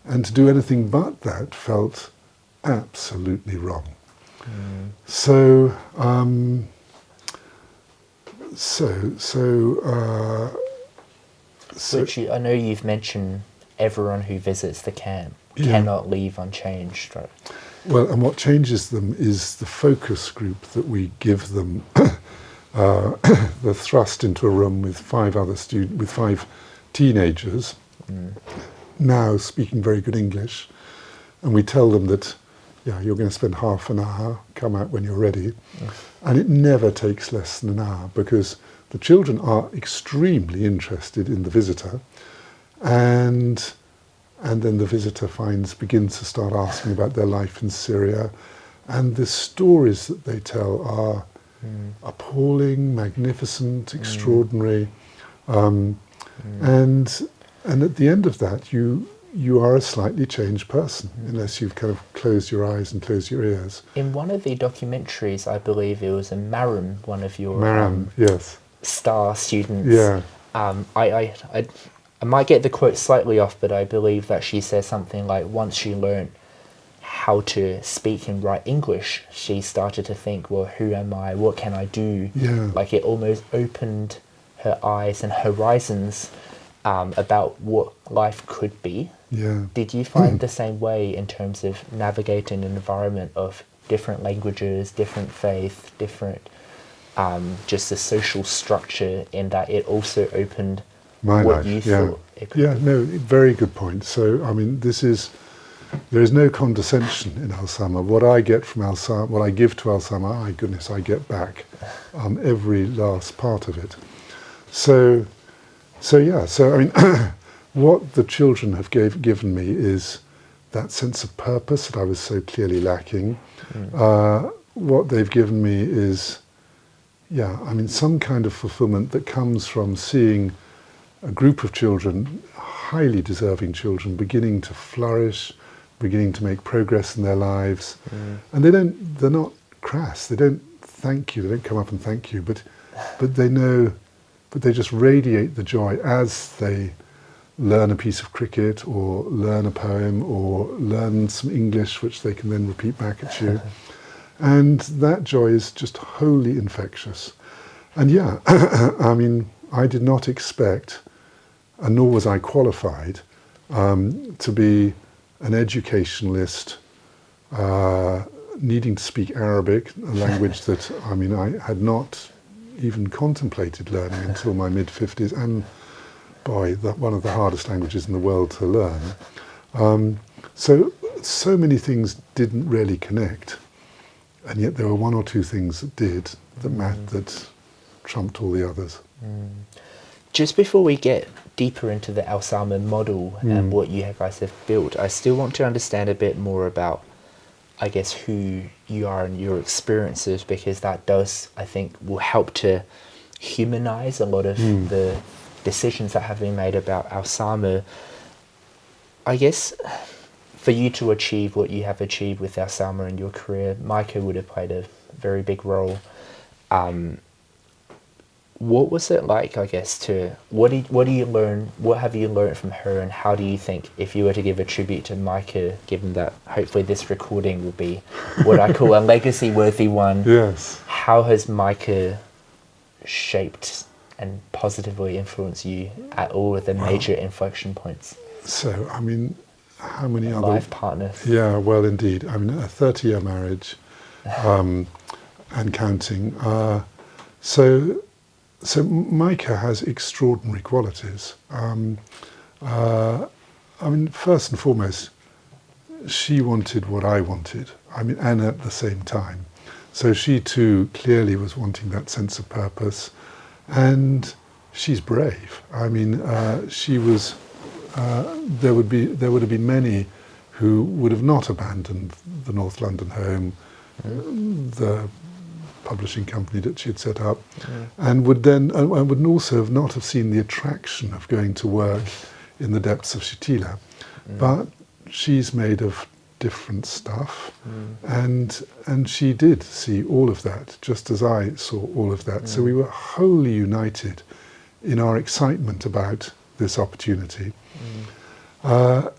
and to do anything but that felt absolutely wrong. So Which I know you've mentioned everyone who visits the camp cannot leave unchanged, right? Well, and what changes them is the focus group that we give them. They're thrust into a room with 5 other students, with 5 teenagers, now speaking very good English, and we tell them that, you're going to spend half an hour, come out when you're ready, and it never takes less than an hour because the children are extremely interested in the visitor, and then the visitor begins to start asking about their life in Syria, and the stories that they tell are appalling, magnificent, extraordinary, and at the end of that, you are a slightly changed person unless you've kind of closed your eyes and closed your ears. In one of the documentaries, I believe it was in Maram, one of your yes. star students. Yeah. I might get the quote slightly off, but I believe that she says something like, once she learned how to speak and write English, she started to think, well, who am I? What can I do? Yeah. Like it almost opened her eyes and horizons about what life could be. Yeah. Did you find the same way in terms of navigating an environment of different languages, different faith, different just the social structure, in that it also opened my what life, you thought it could be? No, very good point. So, I mean, there is no condescension in Alsama. What I get from Alsama, what I give to Alsama, I get back every last part of it. So I mean, what the children have given me is that sense of purpose that I was so clearly lacking. What they've given me is, I mean, some kind of fulfillment that comes from seeing a group of children, highly deserving children, beginning to flourish, beginning to make progress in their lives. And they're not crass. They don't thank you. They don't come up and thank you, but they know. But they just radiate the joy as they learn a piece of cricket or learn a poem or learn some English, which they can then repeat back at you. And that joy is just wholly infectious. And I mean, I did not expect, and nor was I qualified, to be an educationalist, needing to speak Arabic, a language that, I mean, I had not even contemplated learning until my mid-50s, and boy, one of the hardest languages in the world to learn. So many things didn't really connect, and yet there were 1 or 2 things that did, that trumped all the others. Just before we get deeper into the Alsama model and what you guys have built, I still want to understand a bit more about, I guess, who you are and your experiences, because that does, I think, will help to humanize a lot of the decisions that have been made about Alsama. I guess for you to achieve what you have achieved with Alsama in your career, Micah would have played a very big role. What was it like, I guess, what do you learn, what have you learned from her, and how do you think, if you were to give a tribute to Micah, given that hopefully this recording will be what I call a legacy-worthy one, Yes. how has Micah shaped and positively influenced you at all of the major inflection points? So, I mean, how many other... Life partners. Yeah, well, indeed. I mean, a 30-year marriage and counting. So Micah has extraordinary qualities. I mean, first and foremost, she wanted what I wanted, I mean, and at the same time. So she too clearly was wanting that sense of purpose, and she's brave. I mean, she was. There would have been many who would have not abandoned the North London home, the publishing company that she had set up, and would also have not have seen the attraction of going to work in the depths of Shatila. But she's made of different stuff, and she did see all of that, just as I saw all of that. So we were wholly united in our excitement about this opportunity. I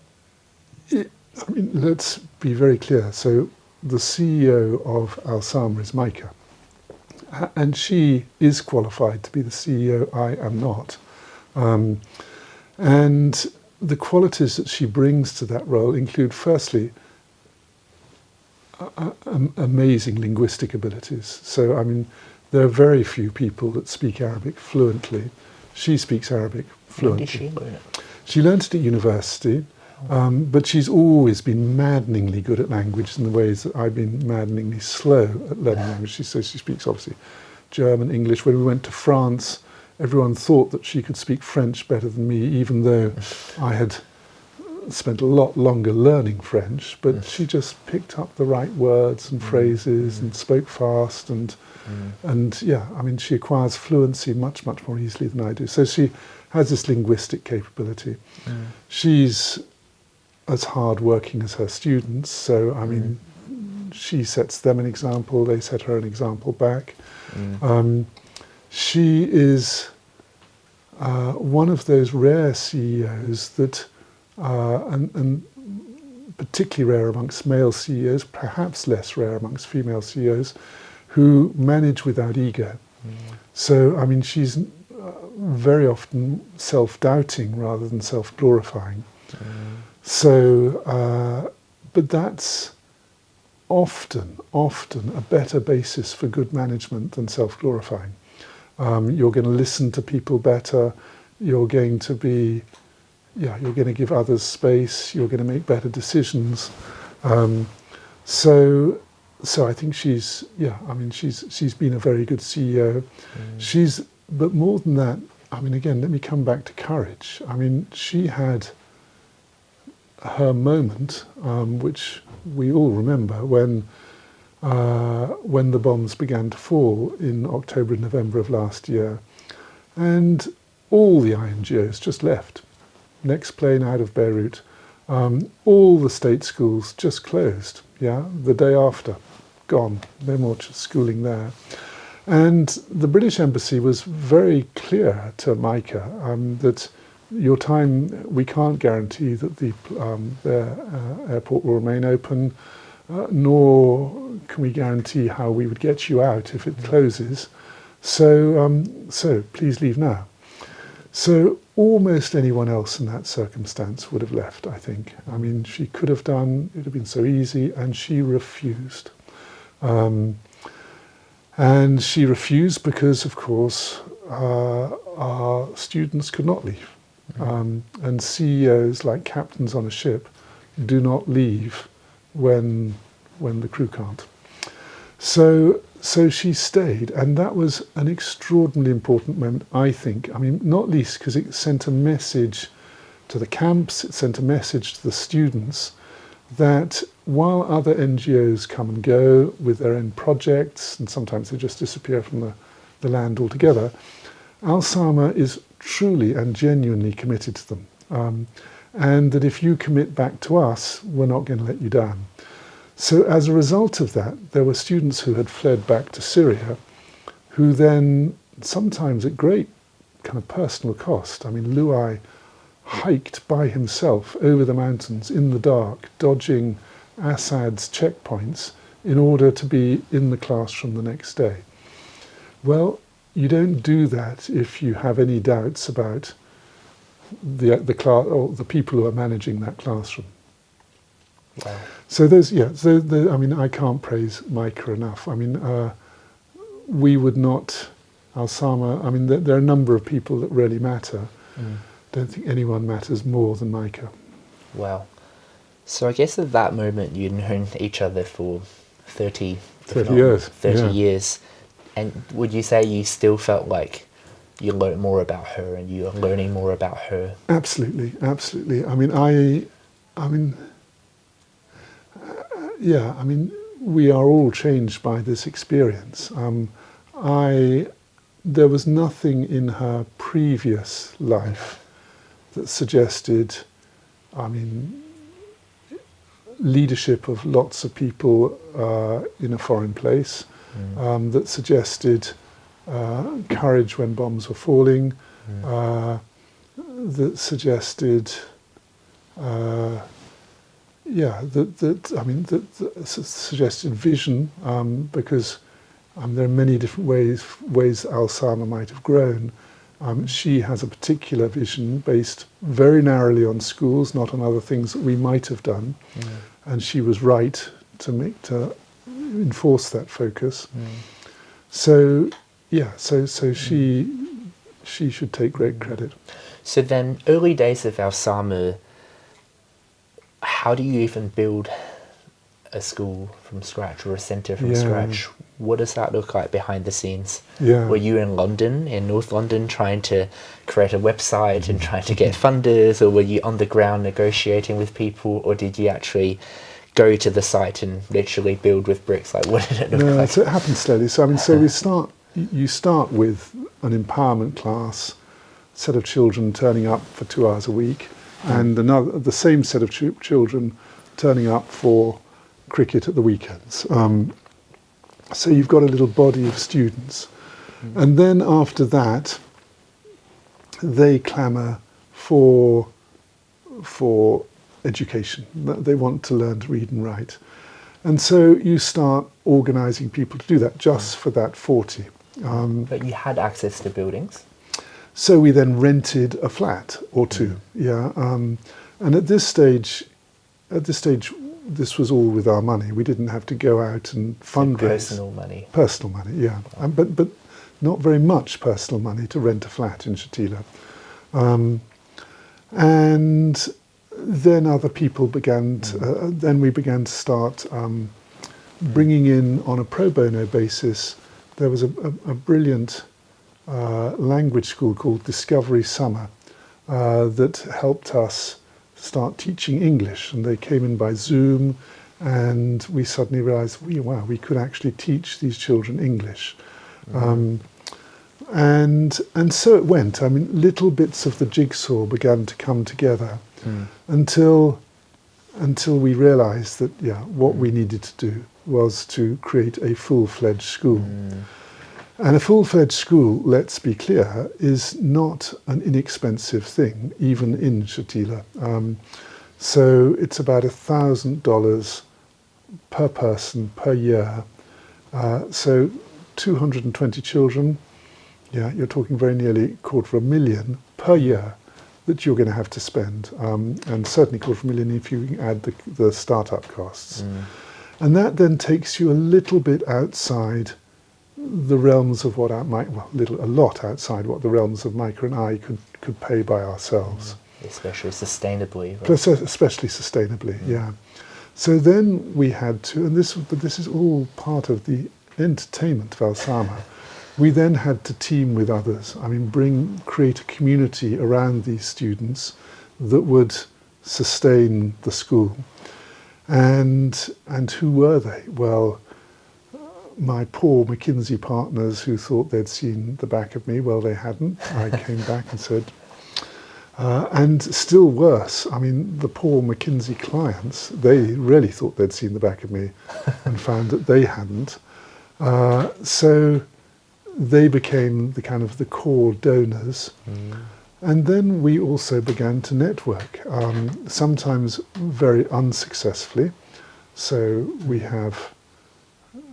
mean, let's be very clear. So the CEO of Alsama is Micah, and she is qualified to be the CEO. I am not. And the qualities that she brings to that role include, firstly, amazing linguistic abilities. So, I mean, there are very few people that speak Arabic fluently. She speaks Arabic fluently. When did she learn it? She learnt it at university, but she's always been maddeningly good at language in the ways that I've been maddeningly slow at learning language. So she speaks, obviously, German, English. When we went to France, everyone thought that she could speak French better than me, even though I had spent a lot longer learning French, but she just picked up the right words and phrases and spoke fast, and yeah, I mean, she acquires fluency much more easily than I do. So she has this linguistic capability. She's as hard working as her students, so I mean, she sets them an example, they set her an example back. She is one of those rare CEOs that, and particularly rare amongst male CEOs, perhaps less rare amongst female CEOs, who manage without ego. So, I mean, she's very often self-doubting rather than self-glorifying. So, but that's often a better basis for good management than self-glorifying. You're going to listen to people better, you're going to be, you're going to give others space, you're going to make better decisions. So I think she's been a very good CEO. But more than that, I mean, again, let me come back to courage. I mean, she had her moment, which we all remember, when the bombs began to fall in October and November of last year, and all the INGOs just left. Next plane out of Beirut. All the state schools just closed, the day after. Gone. No more schooling there. And the British Embassy was very clear to Micah that your time, we can't guarantee that their airport will remain open, nor can we guarantee how we would get you out if it closes. So please leave now. So almost anyone else in that circumstance would have left, I think. I mean, she could have done, it would have been so easy, and she refused. And she refused because, of course, our students could not leave. And CEOs, like captains on a ship, do not leave when the crew can't. So she stayed, and that was an extraordinarily important moment, I think. I mean, not least because it sent a message to the camps, it sent a message to the students that while other NGOs come and go with their own projects, and sometimes they just disappear from the land altogether, Alsama is truly and genuinely committed to them. And that if you commit back to us, we're not going to let you down. So as a result of that, there were students who had fled back to Syria, who then, sometimes at great kind of personal cost, I mean, Luai hiked by himself over the mountains in the dark, dodging Assad's checkpoints in order to be in the classroom the next day. Well, you don't do that if you have any doubts about the class or the people who are managing that classroom. Wow. So I mean, I can't praise Micah enough. I mean, we would not, Alsama, I mean, there are a number of people that really matter. Don't think anyone matters more than Micah. Wow. So I guess at that moment you'd known each other for 30 years. 30 yeah. years. And would you say you still felt like you learned more about her and you are learning more about her? Absolutely. We are all changed by this experience. There was nothing in her previous life that suggested, leadership of lots of people in a foreign place, that suggested courage when bombs were falling, that suggested, suggested vision, because there are many different ways Alsama might have grown. She has a particular vision based very narrowly on schools, not on other things that we might have done, and she was right to enforce that focus. So she should take great credit. So then, early days of Alsama, how do you even build a school from scratch or a centre from scratch? What does that look like behind the scenes? Were you in London, in North London, trying to create a website and trying to get funders, or were you on the ground negotiating with people, or did you actually go to the site and literally build with bricks? Like, what did it look like? So it happens slowly. So you start with an empowerment class, set of children turning up for 2 hours a week, and the same set of children turning up for cricket at the weekends. So you've got a little body of students. And then after that, they clamour for education. They want to learn to read and write. And so you start organising people to do that just for that 40. But you had access to buildings? So we then rented a flat or two, and at this stage, this was all with our money. We didn't have to go out and fundraise. Personal money, yeah. But not very much personal money to rent a flat in Shatila. And then other people began to, then we began to start bringing in on a pro bono basis. There was a brilliant language school called Discovery Summer that helped us start teaching English, and they came in by Zoom, and we suddenly realized, we could actually teach these children English. And so it went. Little bits of the jigsaw began to come together until we realized that, what we needed to do was to create a full-fledged school. And a full-fledged school, let's be clear, is not an inexpensive thing, even in Shatila. So it's about $1,000 per person per year. So 220 children, you're talking very nearly $250,000 per year that you're going to have to spend, and certainly $250,000 if you add the startup costs. And that then takes you a little bit outside the realms of what a lot outside what the realms of Micah and I could pay by ourselves. Especially sustainably. Right? Especially sustainably, yeah. So then we had to, and this is all part of the entertainment of Alsama. We then had to team with others. Create a community around these students that would sustain the school. And who were they? Well, my poor McKinsey partners who thought they'd seen the back of me, well, they hadn't. I came back and said, and still worse, the poor McKinsey clients, they really thought they'd seen the back of me and found that they hadn't. So they became the core donors. And then we also began to network, sometimes very unsuccessfully. So we have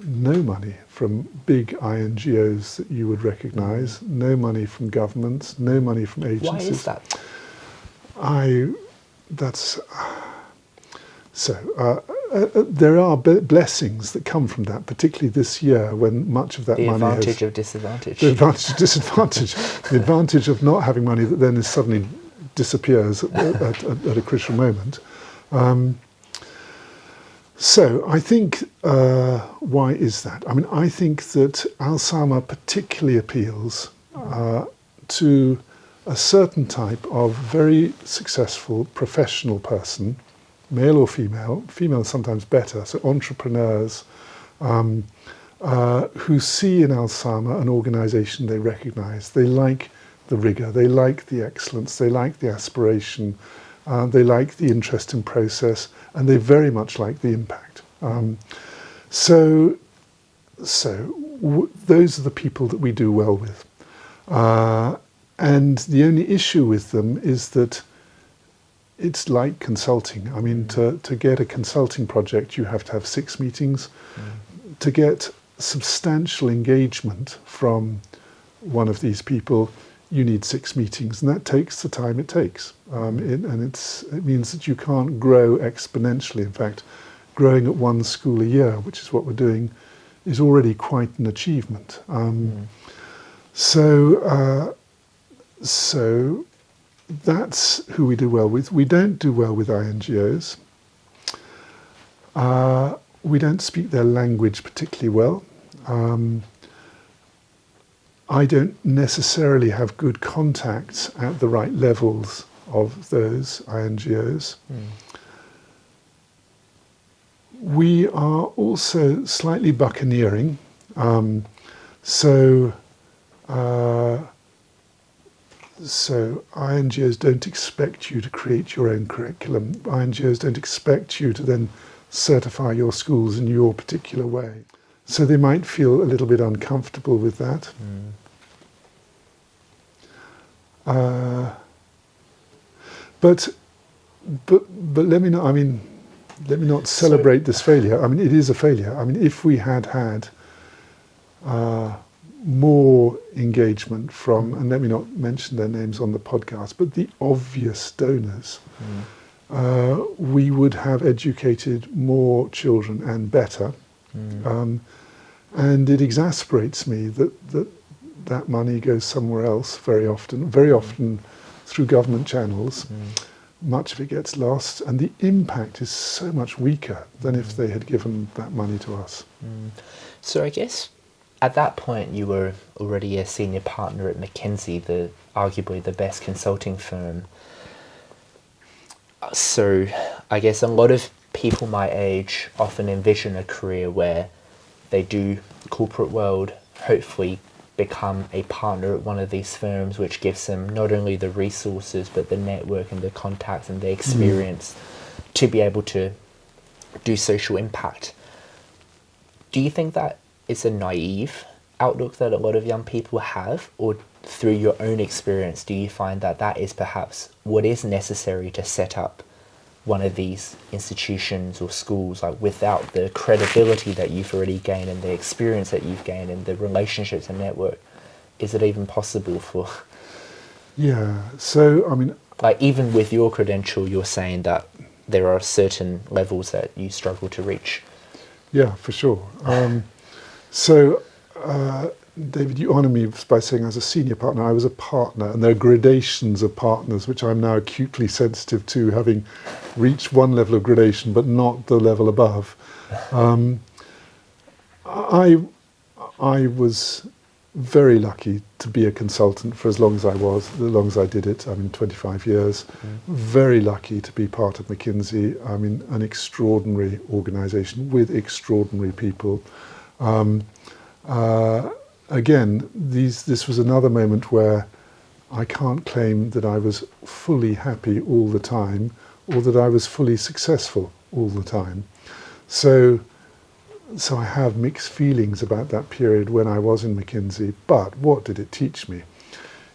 no money from big INGOs that you would recognise, no money from governments, no money from agencies. Why is that? There are blessings that come from that, particularly this year when much of that money The advantage of disadvantage. The advantage of disadvantage. The advantage of not having money that then is suddenly disappears at a crucial moment. So I think, why is that? I mean, I think that Alsama particularly appeals to a certain type of very successful professional person, male or female is sometimes better, so entrepreneurs who see in Alsama an organisation they recognise. They like the rigour, they like the excellence, they like the aspiration, they like the interest in process, and they very much like the impact. So those are the people that we do well with. And the only issue with them is that it's like consulting. I mean, to get a consulting project, you have to have 6 meetings. To get substantial engagement from one of these people, you need 6 meetings, and that takes the time it takes. It means that you can't grow exponentially. In fact, growing at 1 school a year, which is what we're doing, is already quite an achievement. So that's who we do well with. We don't do well with INGOs. We don't speak their language particularly well. I don't necessarily have good contacts at the right levels of those INGOs. We are also slightly buccaneering. So INGOs don't expect you to create your own curriculum. INGOs don't expect you to then certify your schools in your particular way. So they might feel a little bit uncomfortable with that. But let me not celebrate this failure. I mean, it is a failure. I mean, if we had more engagement from, and let me not mention their names on the podcast, but the obvious donors, we would have educated more children and better. And it exasperates me that money goes somewhere else very often through government channels. Much of it gets lost, and the impact is so much weaker than if they had given that money to us. So I guess at that point you were already a senior partner at McKinsey, arguably the best consulting firm. So I guess a lot of people my age often envision a career where they do the corporate world, hopefully become a partner at one of these firms, which gives them not only the resources but the network and the contacts and the experience to be able to do social impact. Do you think that it's a naive outlook that a lot of young people have, or through your own experience do you find that that is perhaps what is necessary to set up one of these institutions or schools, like without the credibility that you've already gained and the experience that you've gained and the relationships and network, is it even possible for... Yeah, so I mean... Like even with your credential, you're saying that there are certain levels that you struggle to reach. Yeah, for sure. David, you honour me by saying I was a senior partner. I was a partner, and there are gradations of partners, which I'm now acutely sensitive to, having reached one level of gradation, but not the level above. I was very lucky to be a consultant for as long as I was, as long as I did it. 25 years. Very lucky to be part of McKinsey. An extraordinary organisation with extraordinary people. Again, this was another moment where I can't claim that I was fully happy all the time, or that I was fully successful all the time. So I have mixed feelings about that period when I was in McKinsey, but what did it teach me?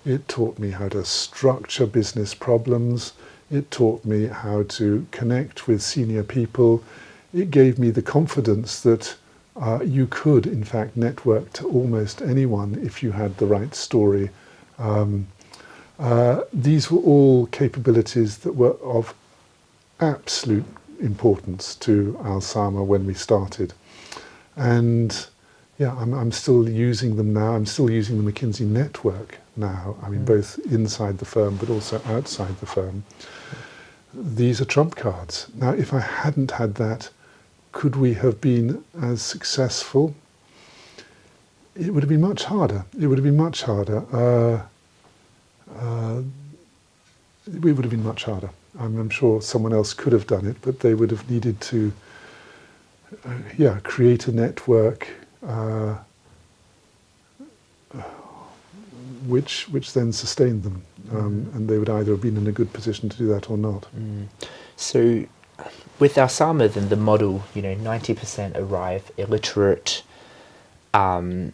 It taught me how to structure business problems. It taught me how to connect with senior people. It gave me the confidence that you could, in fact, network to almost anyone if you had the right story. These were all capabilities that were of absolute importance to Alsama when we started. And yeah, I'm still using them now. I'm still using the McKinsey network now, I mean, both inside the firm but also outside the firm, these are trump cards. Now, if I hadn't had that, could we have been as successful? It would have been much harder. It would have been much harder. It would have been much harder. I'm sure someone else could have done it, but they would have needed to, create a network which then sustained them, and they would either have been in a good position to do that or not. So, with Alsama, then the model, 90% arrive illiterate. The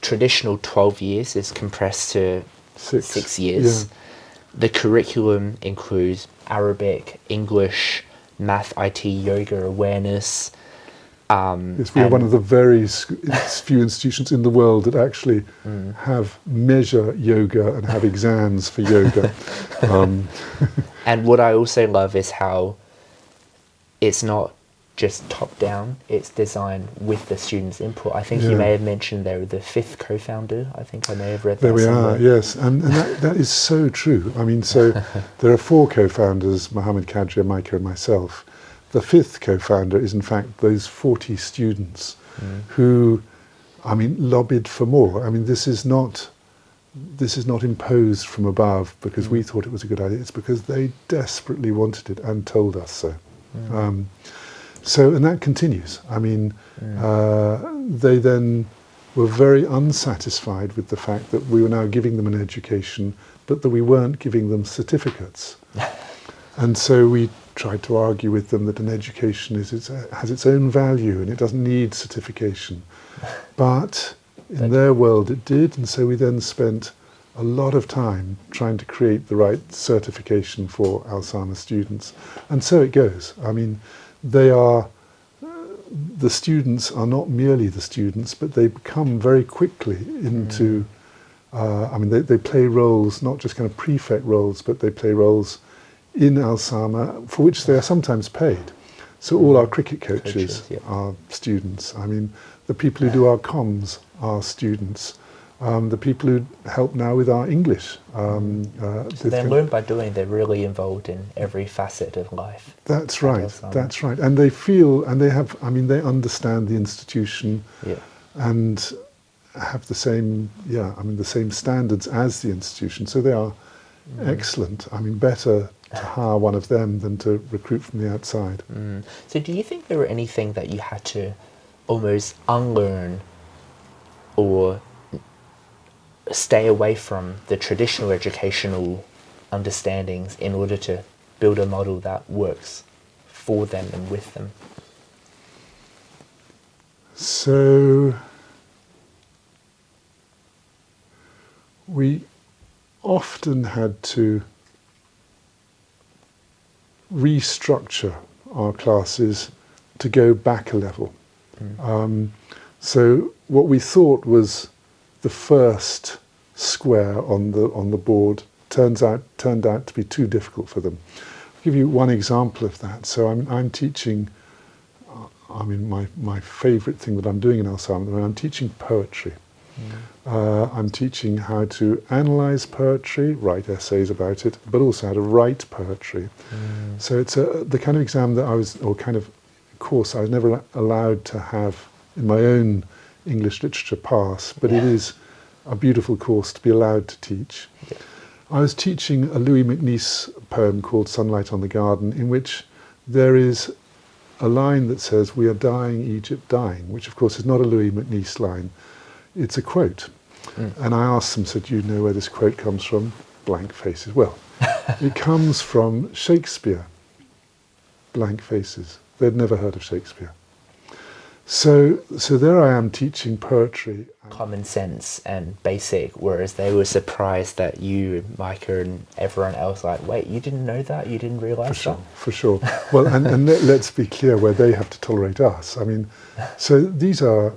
traditional 12 years is compressed to 6 years. Yeah. The curriculum includes Arabic, English, math, IT, yoga, awareness. Yes, we are one of the very few institutions in the world that actually have measure yoga and have exams for yoga. And what I also love is how it's not just top down, it's designed with the students' input. I think you may have mentioned they were the 5th co-founder. I think I may have read that. There we somewhere. are, yes. And that is so true. I mean, so there are 4 co-founders, Mohammed Khair, Micah and myself. The 5th co-founder is in fact those 40 students who, lobbied for more. I mean, this is not imposed from above because we thought it was a good idea. It's because they desperately wanted it and told us so. And that continues. I mean, they then were very unsatisfied with the fact that we were now giving them an education, but that we weren't giving them certificates. And so we tried to argue with them that an education has its own value and it doesn't need certification. But in their world it did, and so we then spent a lot of time trying to create the right certification for Alsama students. And so it goes. I mean, the students are not merely the students, but they become very quickly into, they play roles, not just kind of prefect roles, but they play roles in Alsama for which they are sometimes paid. So all our cricket coaches are students. I mean, the people who do our comms are students. The people who help now with our English. So they learn by doing, they're really involved in every facet of life. That's right, that's right. And they feel, and they have, they understand the institution and have the same, the same standards as the institution. So they are excellent. Better to hire one of them than to recruit from the outside. So do you think there were anything that you had to almost unlearn or stay away from the traditional educational understandings in order to build a model that works for them and with them? So we often had to restructure our classes to go back a level. So what we thought was the first square on the board turned out to be too difficult for them. I'll give you one example of that. So I'm teaching. My favourite thing that I'm doing in Alsama, I'm teaching poetry. I'm teaching how to analyse poetry, write essays about it, but also how to write poetry. So it's the kind of exam that course I was never allowed to have in my own English literature pass, but it is a beautiful course to be allowed to teach. I was teaching a Louis MacNeice poem called Sunlight on the Garden, in which there is a line that says, "We are dying, Egypt dying," which of course is not a Louis MacNeice line. It's a quote. And I asked them, so do you know where this quote comes from? Blank faces. Well, it comes from Shakespeare. Blank faces. They'd never heard of Shakespeare. So there I am teaching poetry. Common sense and basic, whereas they were surprised that you, Micah, and everyone else wait, you didn't know that? You didn't realise that? For sure. Well, and let's be clear where they have to tolerate us. So these are,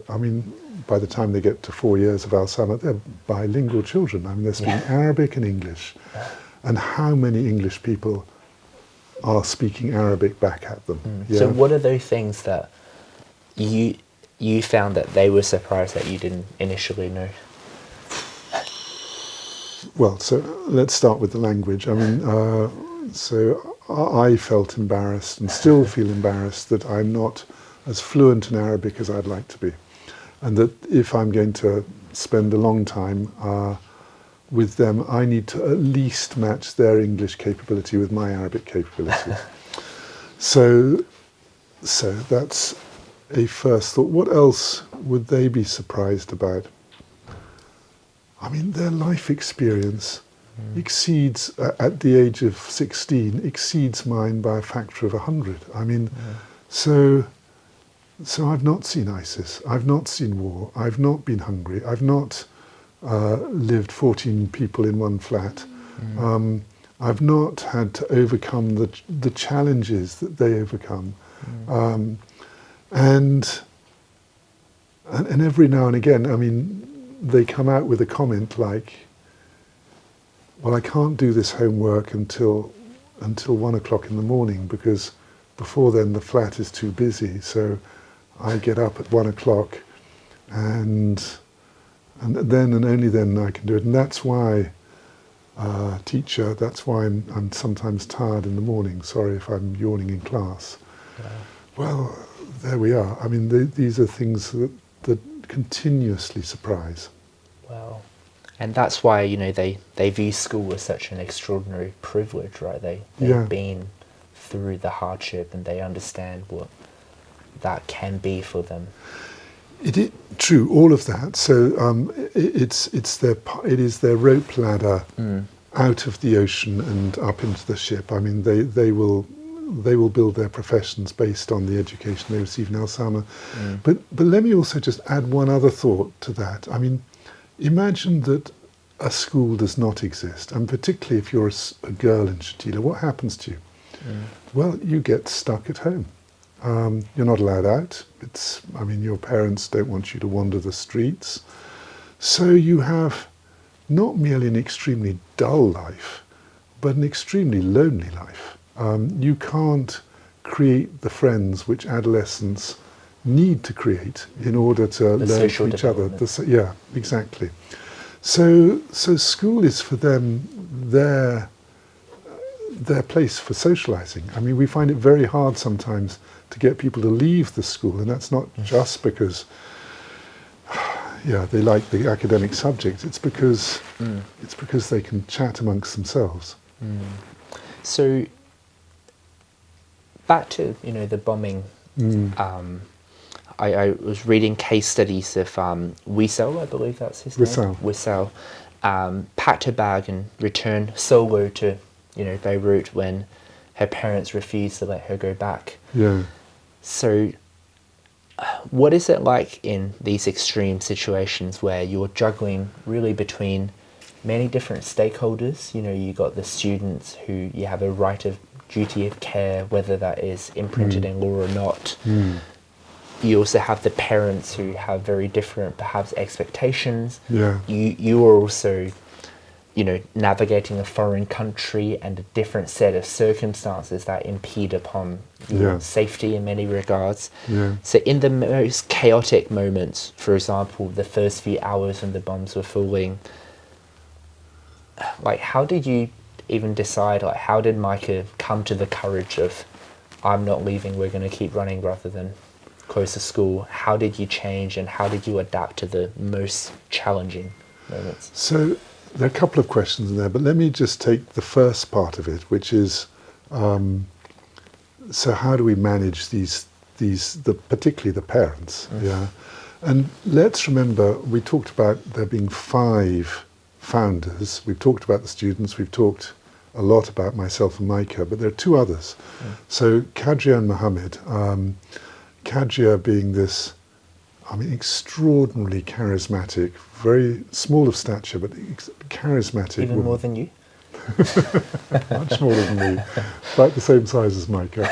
by the time they get to 4 years of Alsama, they're bilingual children. They're speaking Arabic and English. And how many English people are speaking Arabic back at them? So what are those things that you found that they were surprised that you didn't initially know? Well, so let's start with the language. I mean, so I felt embarrassed and still feel embarrassed that I'm not as fluent in Arabic as I'd like to be. And that if I'm going to spend a long time with them, I need to at least match their English capability with my Arabic capability. So that's a first thought. What else would they be surprised about? I mean, their life experience exceeds, at the age of 16, exceeds mine by a factor of 100. I mean, so I've not seen ISIS, I've not seen war, I've not been hungry, I've not lived 14 people in one flat. I've not had to overcome the challenges that they overcome. And every now and again, I mean, they come out with a comment like, well, I can't do this homework until 1 o'clock in the morning because before then the flat is too busy. So I get up at 1 o'clock and then and only then I can do it. And that's why, teacher, that's why I'm sometimes tired in the morning. Sorry if I'm yawning in class. Yeah. Well, there we are. I mean, these are things that continuously surprise. Wow. And that's why, you know, they view school as such an extraordinary privilege, right? They've been through the hardship and they understand what that can be for them. True, all of that. So it is their rope ladder out of the ocean and up into the ship. I mean, they will build their professions based on the education they receive in Alsama. But let me also just add one other thought to that. I mean, imagine that a school does not exist, and particularly if you're a girl in Shatila, what happens to you? Well, you get stuck at home. You're not allowed out. Your parents don't want you to wander the streets. So you have not merely an extremely dull life, but an extremely lonely life. You can't create the friends which adolescents need to create in order to learn from each other. Yeah, exactly. So school is for them their place for socializing. I mean, we find it very hard sometimes to get people to leave the school, and that's not just because they like the academic subject. It's because they can chat amongst themselves. So back to the bombing. I was reading case studies of Wiesel, I believe that's his name. Wiesel packed her bag and returned solo to Beirut when her parents refused to let her go back. Yeah. So what is it like in these extreme situations where you're juggling really between many different stakeholders? You got the students who you have a right of duty of care, whether that is imprinted in law or not. You also have the parents who have very different, perhaps, expectations. Yeah. You are also, navigating a foreign country and a different set of circumstances that impede upon your safety in many regards. Yeah. So in the most chaotic moments, for example, the first few hours when the bombs were falling, how did you even decide, how did Micah come to the courage of, I'm not leaving, we're going to keep running rather than close to school? How did you change and how did you adapt to the most challenging moments? So there are a couple of questions in there, but let me just take the first part of it, which is, so how do we manage particularly the parents? Yeah. And let's remember, we talked about there being 5 founders. We've talked about the students. We've talked a lot about myself and Micah, but there are 2 others. So Kadria and Mohammed. Kadria being this, extraordinarily charismatic, very small of stature, but charismatic Even woman. more than you? Much smaller than me, about the same size as Micah,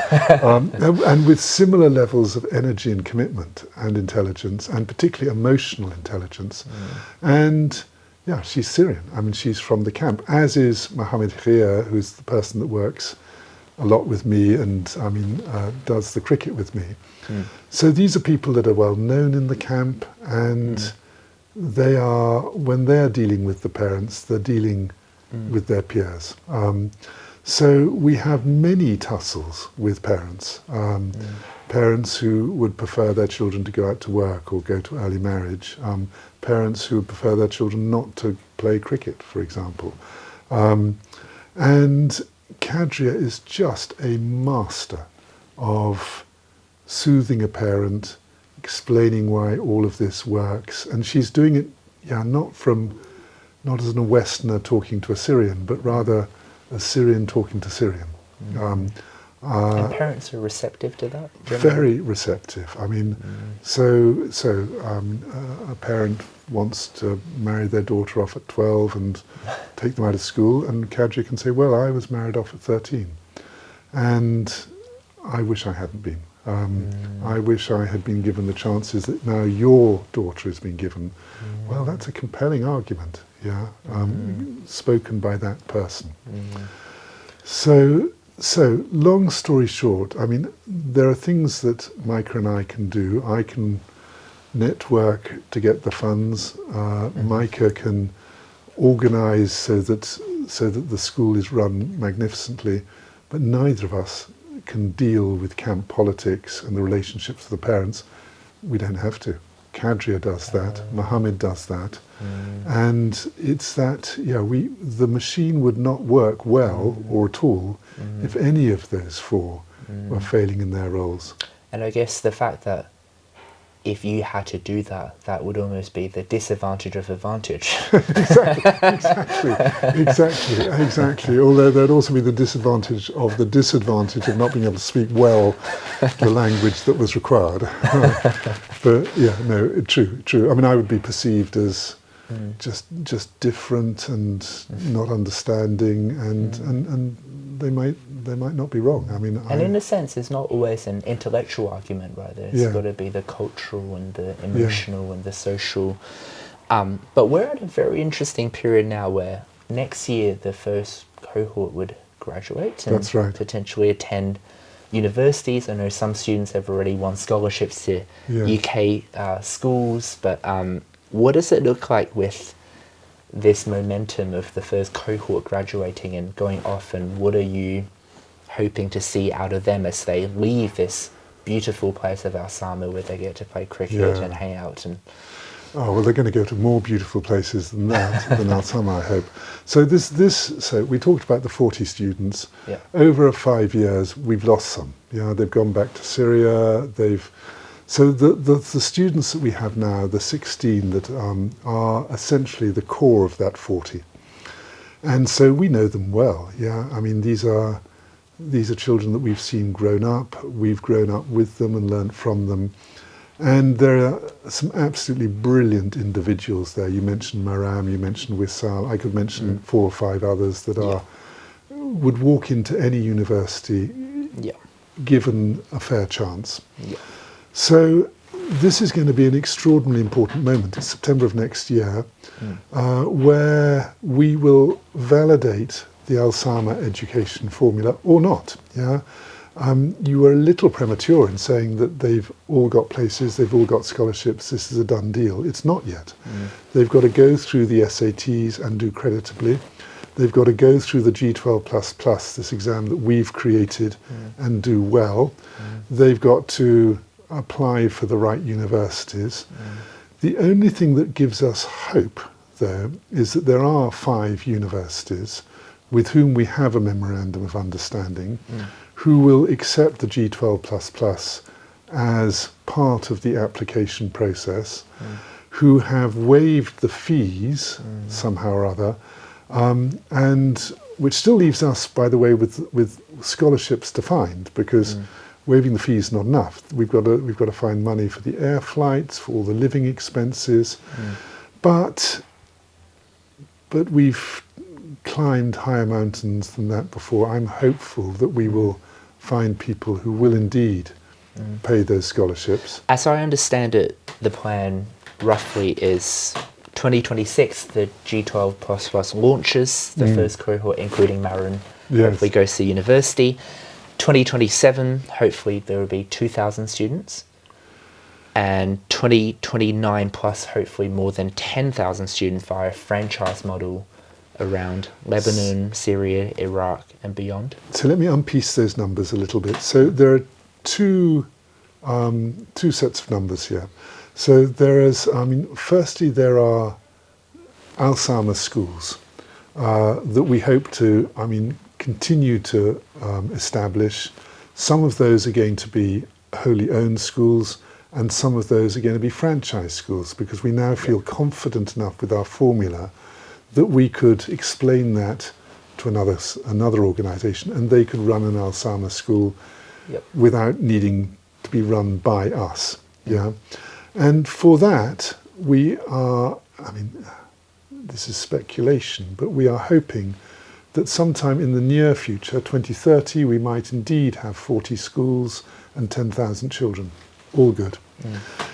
and with similar levels of energy and commitment and intelligence, and particularly emotional intelligence. And she's Syrian. She's from the camp, as is Mohammed Khair, who's the person that works a lot with me and does the cricket with me. So these are people that are well known in the camp, and when they're dealing with the parents, they're dealing with their peers. So we have many tussles with parents. Parents who would prefer their children to go out to work or go to early marriage. Parents who would prefer their children not to play cricket, for example. And Kadria is just a master of soothing a parent, explaining why all of this works. And she's doing it, not as a Westerner talking to a Syrian, but rather a Syrian talking to Syrian. And parents are receptive to that? Generally? Very receptive. I mean, so a parent wants to marry their daughter off at 12 and take them out of school, and Kadria can say, well, I was married off at 13. And I wish I hadn't been. I wish I had been given the chances that now your daughter has been given. Well, that's a compelling argument, spoken by that person. So, long story short, I mean, there are things that Micah and I can do. I can network to get the funds. Micah can organise so that the school is run magnificently, but neither of us can deal with camp politics and the relationships of the parents. We don't have to. Kadria does that. Mohammed does that. And it's that, the machine would not work well or at all if any of those four were failing in their roles. And I guess the fact that if you had to do that, that would almost be the disadvantage of advantage. Exactly. Although there'd also be the disadvantage of not being able to speak well the language that was required. But true. I mean, I would be perceived as just different and not understanding, and they might not be wrong. I mean, and in a sense, it's not always an intellectual argument, right? It's got to be the cultural and the emotional and the social. But we're at a very interesting period now where next year the first cohort would graduate and potentially attend universities. I know some students have already won scholarships to UK schools, but what does it look like with this momentum of the first cohort graduating and going off, and what are you hoping to see out of them as they leave this beautiful place of Alsama where they get to play cricket and hang out? And oh, well, they're going to go to more beautiful places than that, than Alsama, I hope. So so we talked about the 40 students. Over 5 years, we've lost some. They've gone back to Syria. So the students that we have now, the 16 that are essentially the core of that 40. And so we know them well, I mean, these are children that we've seen grown up. We've grown up with them and learned from them. And there are some absolutely brilliant individuals there. You mentioned Maram, you mentioned Wissal. I could mention 4 or 5 others that would walk into any university given a fair chance. So this is going to be an extraordinarily important moment. It's September of next year, where we will validate the Alsama education formula or not. You were a little premature in saying that they've all got places, they've all got scholarships, this is a done deal. It's not yet. They've got to go through the SATs and do creditably. They've got to go through the G12++, this exam that we've created, and do well. They've got to apply for the right universities. The only thing that gives us hope, though, is that there are 5 universities with whom we have a memorandum of understanding who will accept the G12++ as part of the application process, who have waived the fees somehow or other, and which still leaves us, by the way, with scholarships to find, because waiving the fees is not enough. We've got to find money for the air flights, for all the living expenses, but we've climbed higher mountains than that before. I'm hopeful that we will find people who will indeed pay those scholarships. As I understand it, the plan roughly is 2026, the G12++ launches, the first cohort, including Marin, hopefully goes to university. 2027, hopefully there will be 2,000 students. and 2029 plus hopefully more than 10,000 students via a franchise model around Lebanon, Syria, Iraq and beyond. So let me unpiece those numbers a little bit. So there are two sets of numbers here. So there is, firstly there are Alsama schools that we hope to, continue to establish. Some of those are going to be wholly owned schools, and some of those are going to be franchise schools, because we now feel confident enough with our formula that we could explain that to another organisation, and they could run an Alsama school without needing to be run by us. Yeah, and for that we are. This is speculation, but we are hoping that sometime in the near future, 2030, we might indeed have 40 schools and 10,000 children. All good.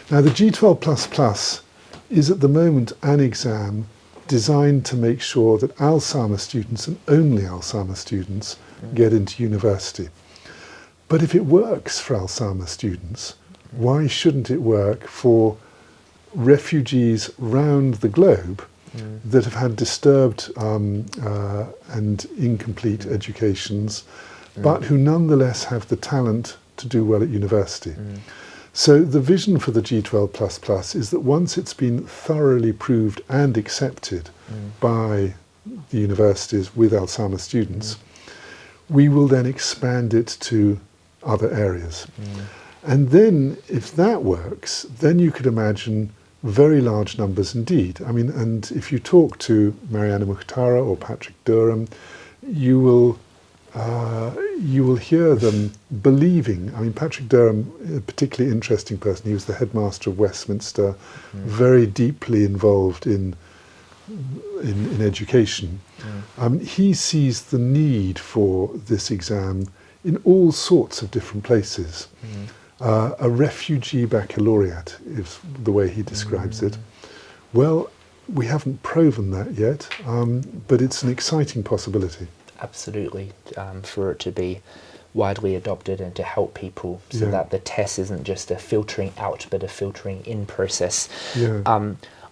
Now, the G12++ is at the moment an exam designed to make sure that Alsama students, and only Alsama students, get into university. But if it works for Alsama students, why shouldn't it work for refugees round the globe that have had disturbed and incomplete educations, but who nonetheless have the talent to do well at university? So the vision for the G12++ is that once it's been thoroughly proved and accepted by the universities with Alsama students, we will then expand it to other areas. And then if that works, then you could imagine very large numbers indeed. And if you talk to Mariana Mukhtar or Patrick Durham, you will hear them believing. Patrick Durham, a particularly interesting person. He was the headmaster of Westminster, very deeply involved in education. He sees the need for this exam in all sorts of different places. A refugee baccalaureate is the way he describes it. Well, we haven't proven that yet, but it's an exciting possibility. Absolutely, for it to be widely adopted and to help people so that the test isn't just a filtering out but a filtering in process.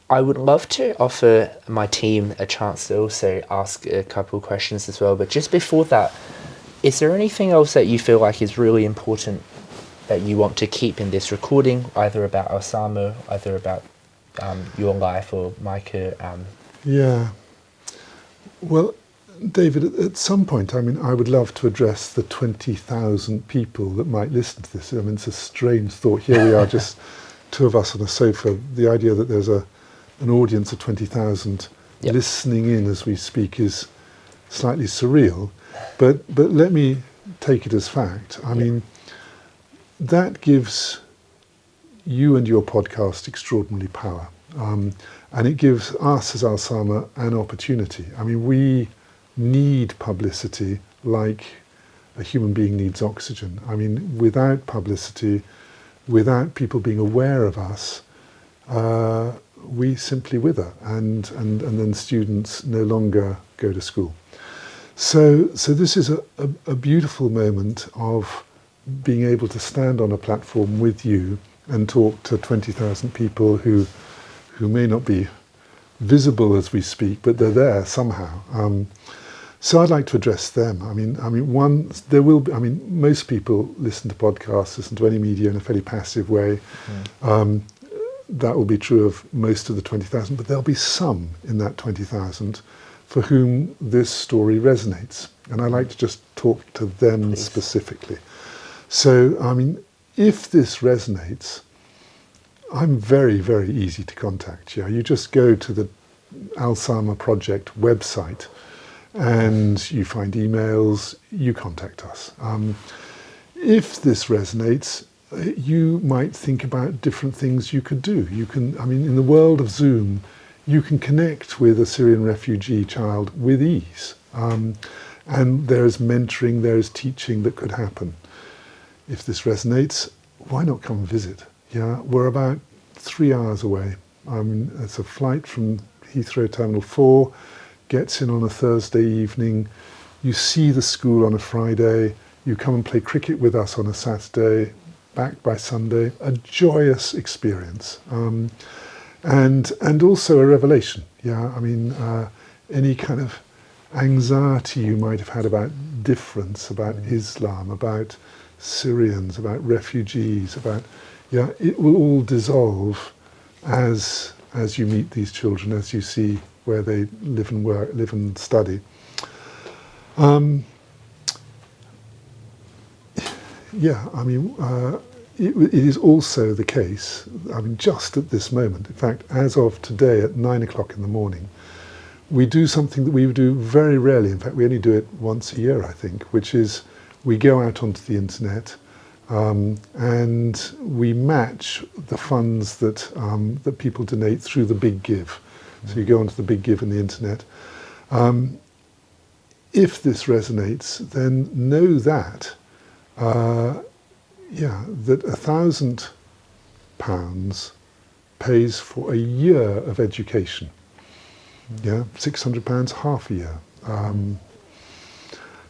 I would love to offer my team a chance to also ask a couple of questions as well, but just before that, is there anything else that you feel like is really important that you want to keep in this recording, either about Alsama, either about your life or Micah? Well, David, at some point, I would love to address the 20,000 people that might listen to this. It's a strange thought. Here we are, just two of us on a sofa. The idea that there's an audience of 20,000 listening in as we speak is slightly surreal. But let me take it as fact. That gives you and your podcast extraordinary power. And it gives us as Alsama an opportunity. We need publicity like a human being needs oxygen. Without publicity, without people being aware of us, we simply wither, and then students no longer go to school. So this is a beautiful moment of being able to stand on a platform with you and talk to 20,000 people who may not be visible as we speak, but they're there somehow. So I'd like to address them. Most people listen to podcasts, listen to any media in a fairly passive way. That will be true of most of the 20,000, but there'll be some in that 20,000 for whom this story resonates. And I like to just talk to them specifically. So, if this resonates, I'm very, very easy to contact. You just go to the Alsama Project website and you find emails, you contact us. If this resonates, you might think about different things you could do. You can, in the world of Zoom, you can connect with a Syrian refugee child with ease. And there's mentoring, there's teaching that could happen. If this resonates, why not come and visit? We're about 3 hours away. It's a flight from Heathrow Terminal 4, gets in on a Thursday evening. You see the school on a Friday. You come and play cricket with us on a Saturday. back by Sunday, a joyous experience, and also a revelation. Yeah, I mean, any kind of anxiety you might have had about difference, about Islam, about Syrians, about refugees, about it will all dissolve as you meet these children, as you see where they live and work, live and study. Yeah, I mean, it is also the case, I mean, just at this moment, in fact, as of today at 9 o'clock in the morning, we do something that we do very rarely. In fact, we only do it once a year, I think, which is we go out onto the internet and we match the funds that that people donate through the Big Give. So you go onto the Big Give in the internet. If this resonates, then know that that £1,000 pays for a year of education. Yeah, £600 half a year.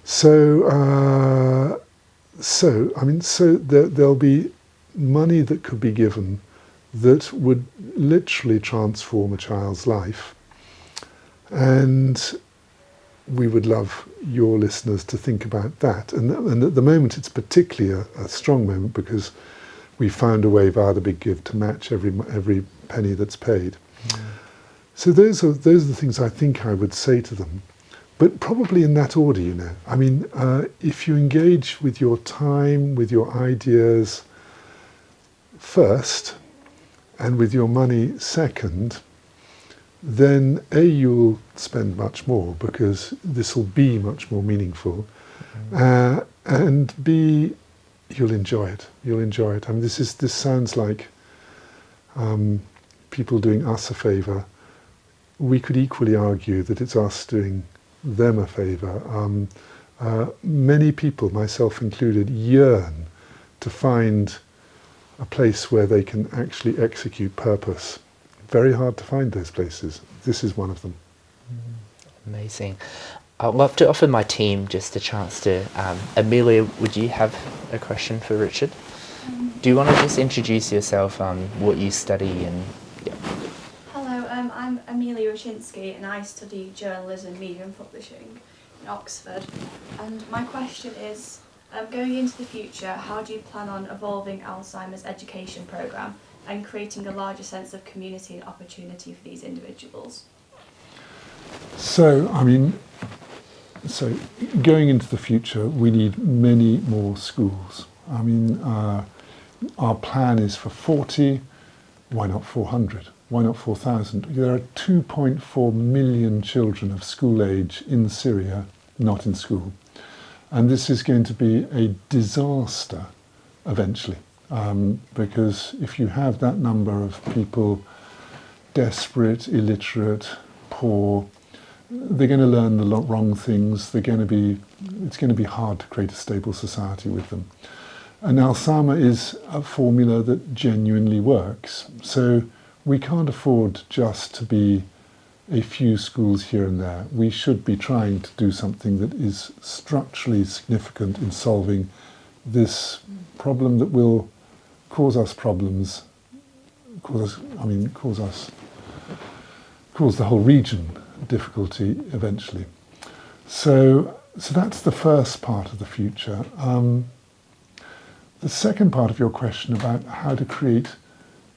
So there'll be money that could be given that would literally transform a child's life, and we would love your listeners to think about that. And at the moment, it's particularly a strong moment because we found a way via the Big Give to match every penny that's paid. So those are the things I think I would say to them, but probably in that order, you know. I mean, if you engage with your time, with your ideas first, and with your money second, then A, you'll spend much more because this will be much more meaningful, and B, you'll enjoy it. You'll enjoy it. I mean, this sounds like people doing us a favour. We could equally argue that it's us doing them a favour. Many people, myself included, yearn to find a place where they can actually execute purpose. Very hard to find those places. This is one of them. Amazing. I'd love to offer my team just a chance to... Amelia, would you have a question for Richard? Do you want to just introduce yourself, what you study and... Yeah. Hello, I'm Amelia Rachinsky and I study journalism, media and publishing in Oxford. And my question is, going into the future, how do you plan on evolving Alzheimer's education programme and creating a larger sense of community and opportunity for these individuals? So, I mean, going into the future, we need many more schools. I mean, our plan is for 40, why not 400? Why not 4,000? There are 2.4 million children of school age in Syria not in school. And this is going to be a disaster eventually. Because if you have that number of people desperate, illiterate, poor, they're going to learn the wrong things. It's going to be hard to create a stable society with them. And Alsama is a formula that genuinely works. So we can't afford just to be a few schools here and there. We should be trying to do something that is structurally significant in solving this problem that will cause us problems, cause the whole region difficulty eventually. So that's the first part of the future. The second part of your question about how to create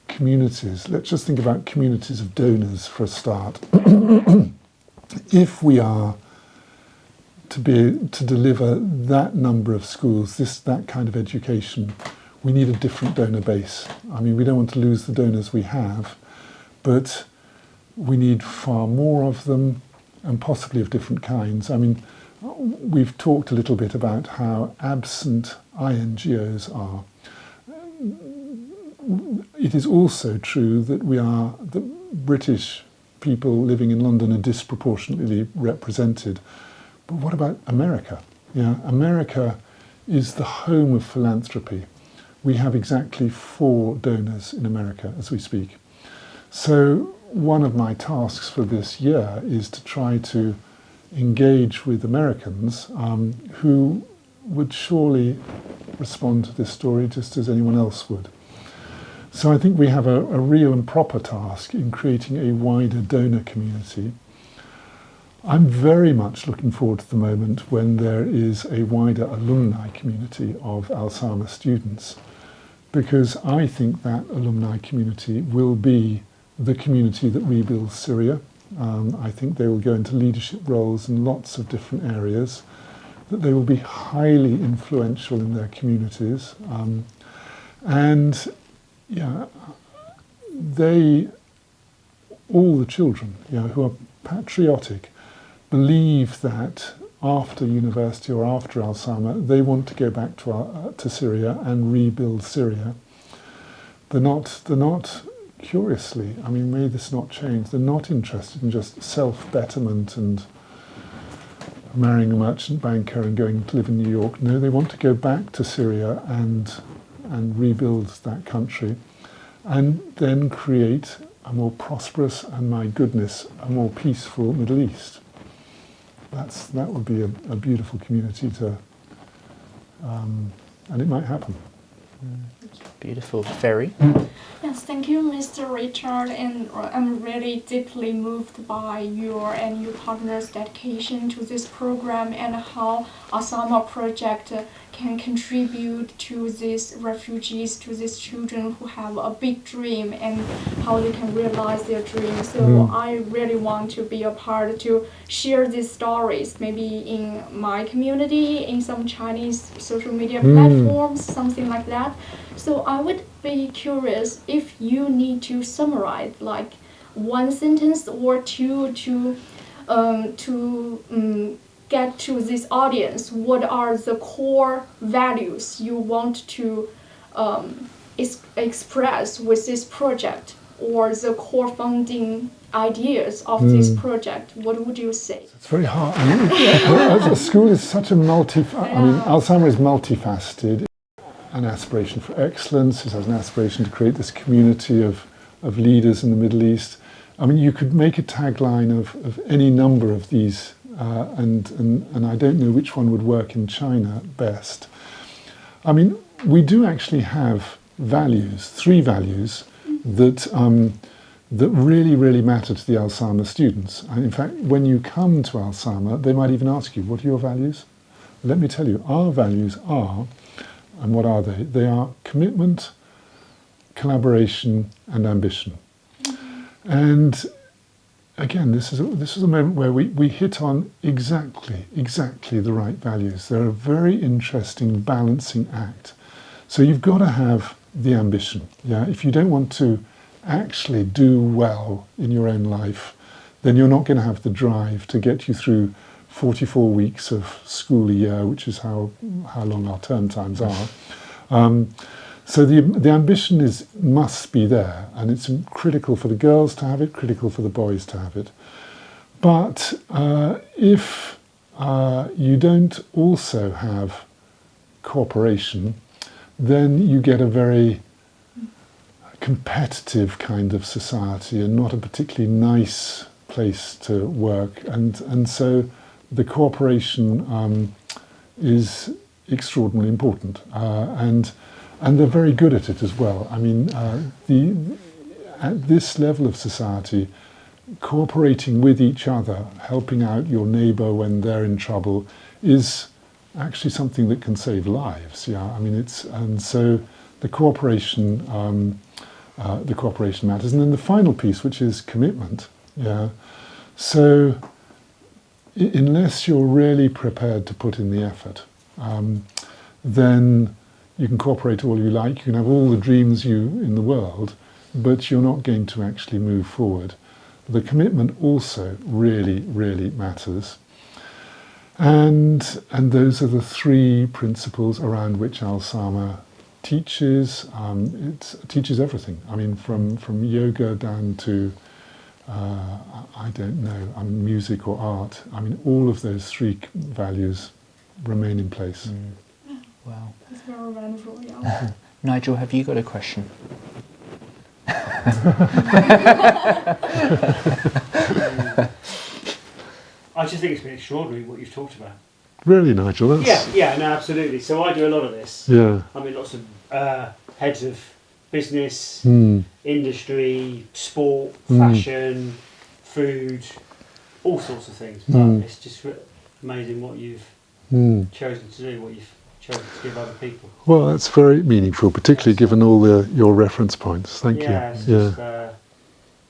communities, let's just think about communities of donors for a start. If we are to deliver that number of schools, that kind of education, we need a different donor base. I mean, we don't want to lose the donors we have, but we need far more of them and possibly of different kinds. I mean, we've talked a little bit about how absent INGOs are. It is also true that the British people living in London are disproportionately represented. But what about America? America is the home of philanthropy. We have exactly 4 donors in America as we speak. So one of my tasks for this year is to try to engage with Americans who would surely respond to this story just as anyone else would. So I think we have a real and proper task in creating a wider donor community. I'm very much looking forward to the moment when there is a wider alumni community of Alsama students, because I think that alumni community will be the community that rebuilds Syria. I think they will go into leadership roles in lots of different areas, that they will be highly influential in their communities. And yeah, all the children, who are patriotic, believe that after university or after Alsama, they want to go back to Syria and rebuild Syria. They're not curiously, may this not change, they're not interested in just self-betterment and marrying a merchant banker and going to live in New York. No, they want to go back to Syria and rebuild that country, and then create a more prosperous and, my goodness, a more peaceful Middle East. That would be a beautiful community and it might happen. Beautiful. Ferry? Yes, thank you, Mr. Richard, and I'm really deeply moved by your and your partner's dedication to this program and how Alsama Project can contribute to these refugees, to these children who have a big dream and how they can realize their dreams. So I really want to be a part to share these stories, maybe in my community, in some Chinese social media platforms, something like that. So I would be curious if you need to summarize like one sentence or two to get to this audience. What are the core values you want to express with this project, or the core founding ideas of this project? What would you say? It's very hard. A school is such a Alsama is multifaceted. An aspiration for excellence. It has an aspiration to create this community of leaders in the Middle East. You could make a tagline of any number of these, and I don't know which one would work in China best. We do actually have values, 3 values that really, really matter to the Alsama students. And in fact, when you come to Alsama, they might even ask you, what are your values? Let me tell you, our values are, and what are they? They are commitment, collaboration, and ambition. And again, this is a moment where we hit on exactly the right values. They're a very interesting balancing act. So you've got to have the ambition. If you don't want to actually do well in your own life, then you're not going to have the drive to get you through 44 weeks of school a year, which is how long our term times are. So the ambition must be there, and it's critical for the girls to have it, critical for the boys to have it. But if you don't also have cooperation, then you get a very competitive kind of society and not a particularly nice place to work. And so the cooperation is extraordinarily important, and they're very good at it as well. At this level of society, cooperating with each other, helping out your neighbour when they're in trouble, is actually something that can save lives. And so the cooperation matters. And then the final piece, which is commitment. So unless you're really prepared to put in the effort, then you can cooperate all you like, you can have all the dreams in the world, but you're not going to actually move forward. The commitment also really, really matters. And those are the 3 principles around which Alsama teaches. It teaches everything. From yoga down to I don't know, music or art. All of those 3 values remain in place. Wow. That's very wonderful, yeah. Nigel, have you got a question? I just think it's been extraordinary what you've talked about. Really, Nigel? That's, Yeah, no, absolutely. So I do a lot of this. yeah. I mean, lots of heads of business, Mm. industry, sport, fashion, food, all sorts of things. But it's just amazing what you've chosen to do, what you've chosen to give other people. Well, that's very meaningful, particularly given all your reference points. Thank you. It's just,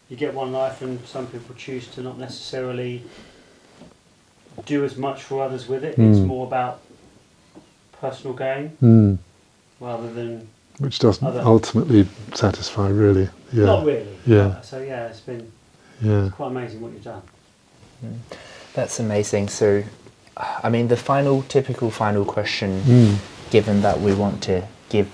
you get one life, and some people choose to not necessarily do as much for others with it. It's more about personal gain rather than Which doesn't other. ultimately satisfy, really. Yeah. Not really. Yeah. So it's been Yeah. quite amazing what you've done. That's amazing. So, I mean, the typical final question, given that we want to give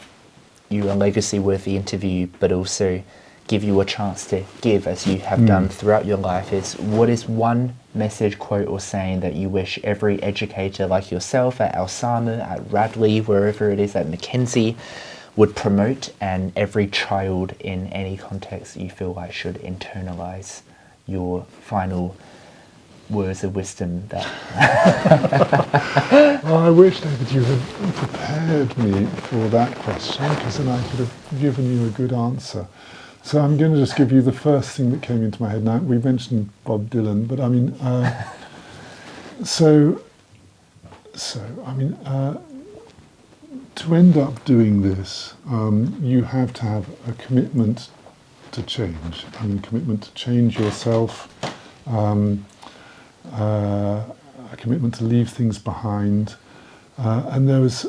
you a legacy-worthy interview, but also give you a chance to give, as you have done throughout your life, is what is one message, quote, or saying that you wish every educator like yourself at Alsama, at Radley, wherever it is, at McKinsey, would promote, and every child in any context you feel like should internalize your final words of wisdom that I wish, David, you had prepared me for that question, because then I could have given you a good answer. So I'm going to just give you the first thing that came into my head. Now, we mentioned Bob Dylan, but I mean, to end up doing this, you have to have a commitment to change. I mean, commitment to change yourself, a commitment to leave things behind. And there's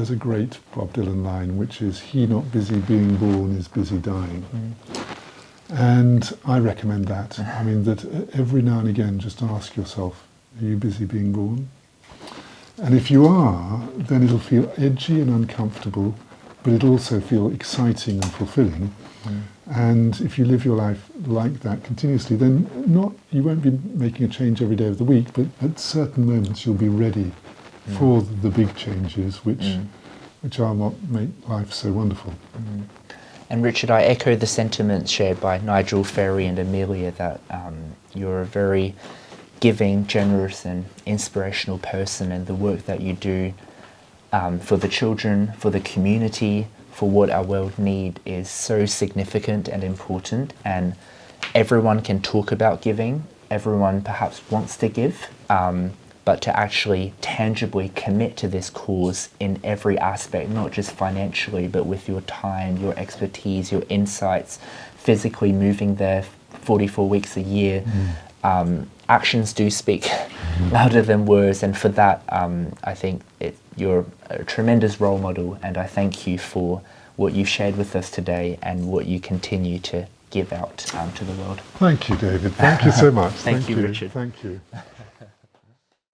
a great Bob Dylan line, which is, "He not busy being born is busy dying." And I recommend that. I mean, that every now and again, just ask yourself, are you busy being born? And if you are, then it'll feel edgy and uncomfortable, but it'll also feel exciting and fulfilling. And if you live your life like that continuously, then you won't be making a change every day of the week, but at certain moments you'll be ready for the big changes, which are what make life so wonderful. And Richard, I echo the sentiments shared by Nigel, Ferry and Amelia that you're a very giving, generous and inspirational person, and the work that you do for the children, for the community, for what our world need is so significant and important. And everyone can talk about giving, everyone perhaps wants to give, but to actually tangibly commit to this cause in every aspect, not just financially, but with your time, your expertise, your insights, physically moving there 44 weeks a year. Actions do speak louder than words, and for that, I think you're a tremendous role model, and I thank you for what you shared with us today and what you continue to give out to the world. Thank you, David. Thank you so much. Thank you, Richard. Thank you.